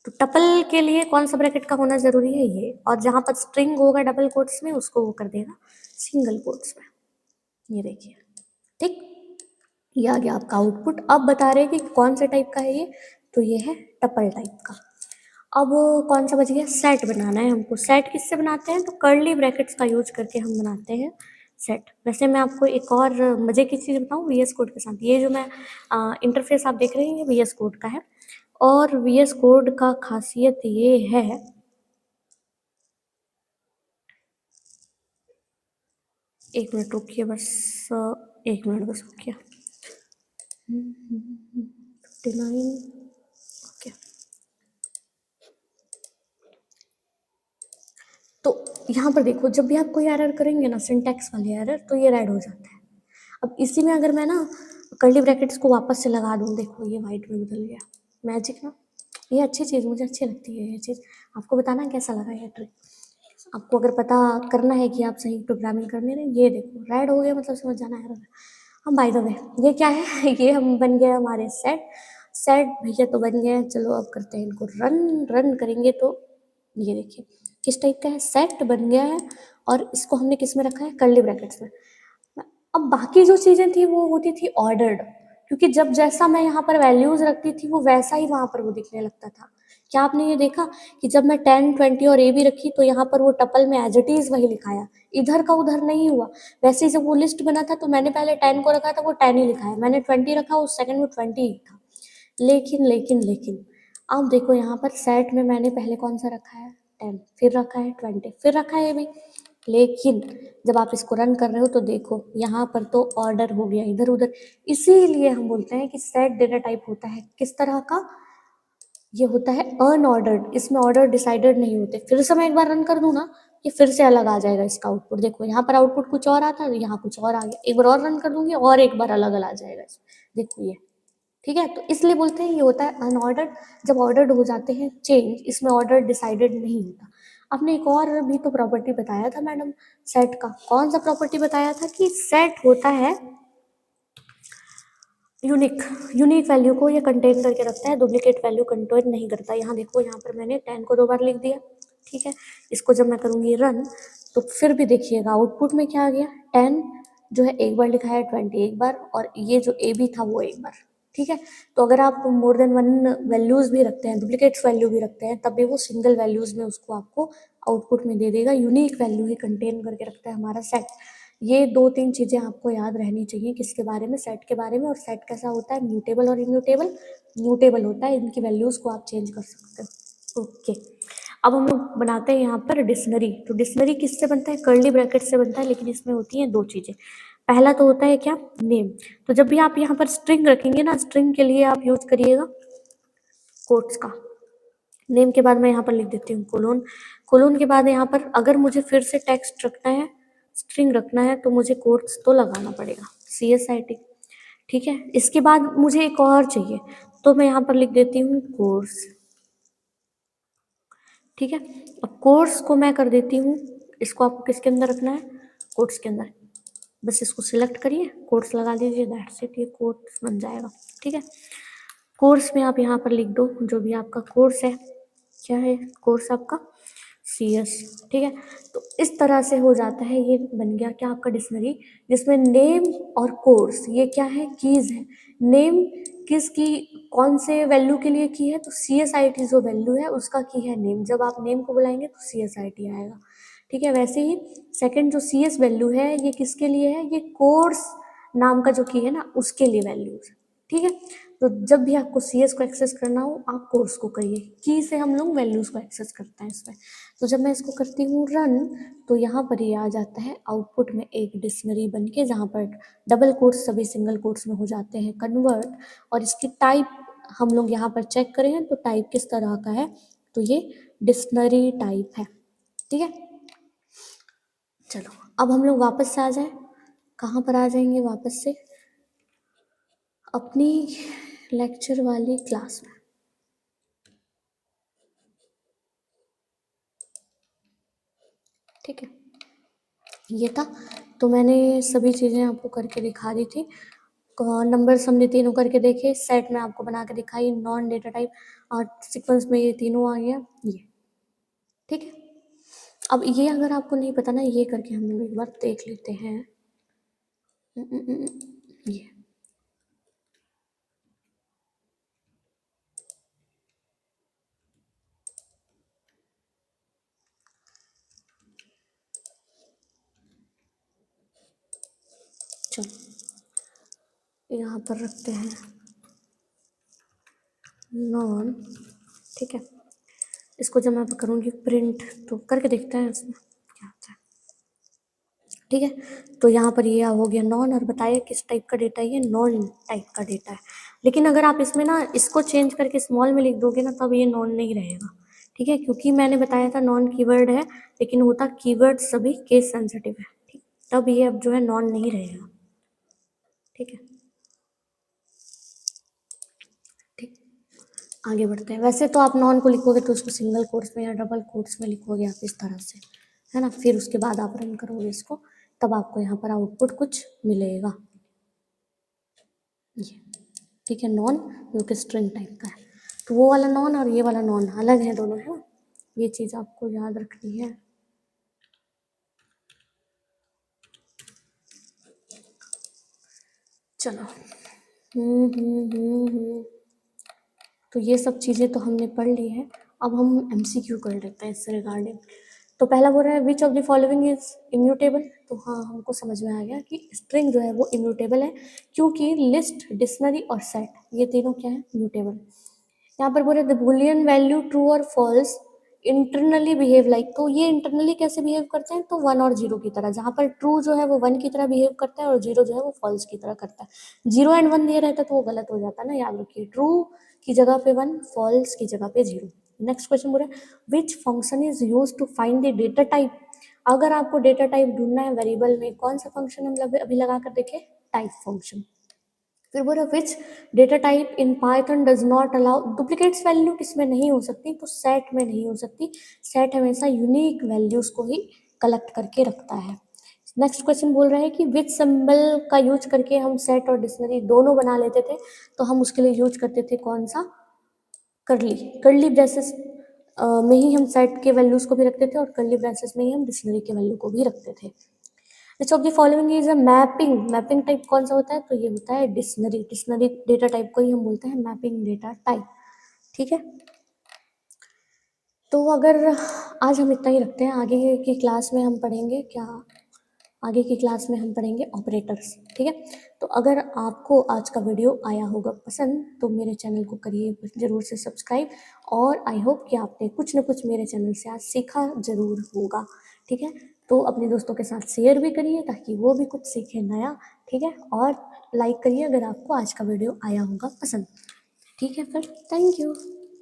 तो टपल के लिए कौन सा ब्रैकेट का होना जरूरी है, ये, और जहां पर स्ट्रिंग होगा डबल कोट्स में उसको वो कर देगा सिंगल कोट्स में, ये देखिए, ठीक। ये आ गया आपका आउटपुट। अब बता रहे हैं कि कौन से टाइप का है ये, तो ये है टपल टाइप का। अब कौन सा बच गया, सेट बनाना है हमको। सेट किससे बनाते हैं, तो कर्ली ब्रैकेट्स का यूज करके हम बनाते हैं सेट। वैसे मैं आपको एक और मजे की चीज़ बताऊँ VS कोड के साथ, ये जो मैं इंटरफेस आप देख रहे हैं ये VS कोड का है, और VS कोड का खासियत ये है, एक मिनट रुकिए बस, एक मिनट बस रुकिए, 59, ओके। तो यहाँ पर देखो जब भी आप कोई एरर करेंगे ना, सिंटैक्स वाले एरर, तो ये रेड हो जाता है। अब इसी में अगर मैं ना कर्ली ब्रैकेट्स को वापस से लगा दूँ, देखो ये वाइट में बदल गया, मैजिक ना। ये अच्छी चीज़, मुझे अच्छी लगती है ये चीज़। आपको बताना कैसा लगा ये ट्रिक। आपको अगर पता करना है कि आप सही प्रोग्रामिंग करने रहे, ये देखो रेड हो गया मतलब समझ जाना है। हम बाय द वे ये क्या है ये हम बन गया हमारे सेट। सेट भैया तो बन गया है। चलो अब करते हैं इनको रन। रन करेंगे तो ये देखिए किस टाइप का है, सेट बन गया है। और इसको हमने किस में रखा है, कर्ली ब्रैकेट्स में। अब बाकी जो चीज़ें थी वो होती थी ऑर्डर्ड, क्योंकि जब जैसा मैं यहाँ पर वैल्यूज रखती थी वो वैसा ही वहाँ पर वो दिखने लगता था। क्या आपने ये देखा कि जब मैं 10 20 और ए भी रखी तो यहाँ पर वो टपल में एज इट इज वही लिखाया, इधर का उधर नहीं हुआ। वैसे ही जब वो लिस्ट बना था तो मैंने पहले 10 को रखा था, वो 10 ही लिखा है। मैंने 20 रखा, उस सेकंड में 20 ही था। लेकिन लेकिन लेकिन अब देखो यहाँ पर सेट में मैंने पहले कौन सा रखा है, 10, फिर रखा है 20, फिर रखा है ये भी। लेकिन जब आप इसको रन कर रहे हो तो देखो यहाँ पर तो ऑर्डर हो गया इधर उधर। इसीलिए हम बोलते हैं कि सेट डेटा टाइप होता है किस तरह का, ये होता है अनऑर्डर्ड। इसमें ऑर्डर डिसाइडेड नहीं होते। फिर से मैं एक बार रन कर दूं ना, ये फिर से अलग आ जाएगा इसका आउटपुट। देखो यहाँ पर आउटपुट कुछ और आता है, यहाँ कुछ और आ गया। एक बार और रन कर दूंगी और एक बार अलग अलग आ जाएगा। देखो ये ठीक है। तो इसलिए बोलते हैं ये होता है अनऑर्डर्ड। जब ऑर्डर्ड हो जाते हैं चेंज, इसमें ऑर्डर डिसाइडेड नहीं होता। आपने एक और भी तो प्रॉपर्टी बताया था मैडम सेट का, कौन सा प्रॉपर्टी बताया था कि सेट होता है यूनिक। यूनिक वैल्यू को ये कंटेन करके रखता है, डुप्लीकेट वैल्यू कंटेन नहीं करता। यहाँ देखो यहाँ पर मैंने 10 को 2 बार लिख दिया, ठीक है। इसको जब मैं करूँगी रन तो फिर भी देखिएगा आउटपुट में क्या आ गया, 10 जो है एक बार लिखा है, 20 एक बार, और ये जो ए बी था वो एक बार, ठीक है। तो अगर आप मोर देन वन वैल्यूज भी रखते हैं, डुप्लीकेट्स वैल्यू भी रखते हैं, तब भी वो सिंगल वैल्यूज में उसको आपको आउटपुट में दे देगा। यूनिक वैल्यू ही कंटेन करके रखता है हमारा सेट। ये 2-3 चीज़ें आपको याद रहनी चाहिए किसके बारे में, सेट के बारे में। और सेट कैसा होता है, म्यूटेबल और इम्यूटेबल। म्यूटेबल होता है, इनकी वैल्यूज़ को आप चेंज कर सकते हो। ओके, अब हम लोग बनाते हैं यहाँ पर डिक्शनरी। तो डिक्शनरी किससे बनता है, कर्ली ब्रैकेट से बनता है, लेकिन इसमें होती हैं 2 चीज़ें। पहला तो होता है क्या, नेम। तो जब भी आप यहाँ पर स्ट्रिंग रखेंगे ना, स्ट्रिंग के लिए आप यूज करिएगा कोट्स का। नेम के बाद मैं यहाँ पर लिख देती हूँ कोलोन। कोलोन के बाद यहाँ पर अगर मुझे फिर से टेक्स्ट रखना है, स्ट्रिंग रखना है, तो मुझे कोट्स तो लगाना पड़ेगा, CSIT, ठीक है। इसके बाद मुझे एक और चाहिए, तो मैं यहाँ पर लिख देती हूँ कोर्स, ठीक है। अब कोर्स को मैं कर देती हूँ, इसको आपको किसके अंदर रखना है, कोट्स के अंदर। बस इसको सिलेक्ट करिए, कोर्स लगा दीजिए, दैट्स इट, ये कोर्स बन जाएगा, ठीक है। कोर्स में आप यहाँ पर लिख दो जो भी आपका कोर्स है, क्या है कोर्स आपका, CS, ठीक है। तो इस तरह से हो जाता है, ये बन गया क्या आपका डिक्शनरी, जिसमें नेम और कोर्स ये क्या है, कीज है। नेम किस की, कौन से वैल्यू के लिए की है, तो CSIT जो वैल्यू है उसका की है नेम। जब आप नेम को बुलाएंगे तो CSIT आएगा, ठीक है। वैसे ही सेकंड जो CS वैल्यू है ये किसके लिए है, ये कोर्स नाम का जो की है ना उसके लिए वैल्यूज, ठीक है। तो जब भी आपको CS को एक्सेस करना हो आप कोर्स को करिए, की से हम लोग वैल्यूज को एक्सेस करते हैं इसमें। तो जब मैं इसको करती हूँ रन, तो यहाँ पर ये आ जाता है आउटपुट में एक डिक्शनरी बन के, जहाँ पर डबल कोट्स सभी सिंगल कोट्स में हो जाते हैं कन्वर्ट। और इसकी टाइप हम लोग यहाँ पर चेक करें तो टाइप किस तरह का है, तो ये डिक्शनरी टाइप है, ठीक है। चलो अब हम लोग वापस से आ जाए, कहाँ पर आ जाएंगे वापस से, अपनी लेक्चर वाली क्लास में, ठीक है। ये था, तो मैंने सभी चीज़ें आपको करके दिखा दी थी। नंबर्स हमने तीनों करके देखे, सेट में आपको बना के दिखाई, नॉन डेटा टाइप, और सीक्वेंस में ये तीनों आ गया ये, ठीक है। अब ये अगर आपको नहीं पता ना, ये करके हम लोग एक बार देख लेते हैं। ये चलो यहाँ पर रखते हैं नॉन, ठीक है। इसको जब मैं करूँगी प्रिंट तो करके देखते हैं इसमें क्या होता है, ठीक है। तो यहाँ पर ये हो गया नॉन, और बताइए किस टाइप का डेटा है, ये नॉन टाइप का डेटा है। लेकिन अगर आप इसमें ना इसको चेंज करके स्मॉल में लिख दोगे ना, तब ये नॉन नहीं रहेगा, ठीक है। क्योंकि मैंने बताया था नॉन कीवर्ड है, लेकिन होता कीवर्ड सभी केस सेंसिटिव है, ठीक। तब ये अब जो है नॉन नहीं रहेगा, ठीक है, ठीक। आगे बढ़ते हैं। वैसे तो आप नॉन को लिखोगे तो उसको सिंगल कोट्स में या डबल कोट्स में लिखोगे आप इस तरह से, है ना। फिर उसके बाद आप रन करोगे इसको, तब आपको यहाँ पर आउटपुट कुछ मिलेगा, ये ठीक है। नॉन जो कि स्ट्रिंग टाइप का है, तो वो वाला नॉन और ये वाला नॉन अलग है दोनों, है ना। ये चीज़ आपको याद रखनी है। चलो तो ये सब चीज़ें तो हमने पढ़ ली है। अब हम MCQ कर लेते हैं इससे रिगार्डिंग। तो पहला बोल रहा है which of the following is immutable. तो हाँ, हमको समझ में आ गया कि स्ट्रिंग जो है वो इम्यूटेबल है, क्योंकि लिस्ट, डिक्शनरी और सेट ये तीनों क्या है, इम्यूटेबल। यहाँ पर बोल रहे द बुलियन वैल्यू ट्रू और फॉल्स इंटरनली बिहेव लाइक। तो ये इंटरनली कैसे बिहेव करते हैं, तो 1 और 0 की तरह। जहाँ पर ट्रू जो है वो 1 की तरह बिहेव करता है और 0 जो है वो फॉल्स की तरह करता है। 0 एंड 1 दिया रहता है तो वो गलत हो जाता है ना, याद रखिए। ट्रू की जगह पे 1, फॉल्स की जगह पे 0। नेक्स्ट क्वेश्चन बोल रहा है which function is use to find the data type. अगर आपको डेटा टाइप ढूंढना है वेरिएबल में, कौन सा फंक्शन हम अभी लगा कर देखे, टाइप फंक्शन। फिर बोला which data type in Python does not allow duplicates. Value किसमें नहीं हो सकती, तो सेट में नहीं हो सकती। सेट हमेशा यूनिक वैल्यूज को ही कलेक्ट करके रखता है। नेक्स्ट क्वेश्चन बोल रहा है कि विच सिंबल का यूज करके हम सेट और डिक्शनरी दोनों बना लेते थे, तो हम उसके लिए यूज करते थे कौन सा, करली। करली ब्रेसेस में ही हम सेट के वैल्यूज को भी रखते थे और करली ब्रेसेस में ही हम डिक्शनरी के वैल्यू को भी रखते थे। Which of the following is a mapping. Mapping type कौन सा होता है, तो ये होता है डिक्शनरी। डिक्शनरी डेटा टाइप को ही हम बोलते हैं मैपिंग डेटा टाइप, ठीक है। तो अगर आज हम इतना ही रखते हैं, आगे की क्लास में हम पढ़ेंगे क्या, आगे की क्लास में हम पढ़ेंगे ऑपरेटर्स, ठीक है। तो अगर आपको आज का वीडियो आया होगा पसंद, तो मेरे चैनल को करिए ज़रूर से सब्सक्राइब, और आई होप कि आपने कुछ न कुछ मेरे चैनल से आज सीखा ज़रूर होगा, ठीक है। तो अपने दोस्तों के साथ शेयर भी करिए ताकि वो भी कुछ सीखे नया, ठीक है। और लाइक करिए अगर आपको आज का वीडियो आया होगा पसंद, ठीक है। फिर थैंक यू।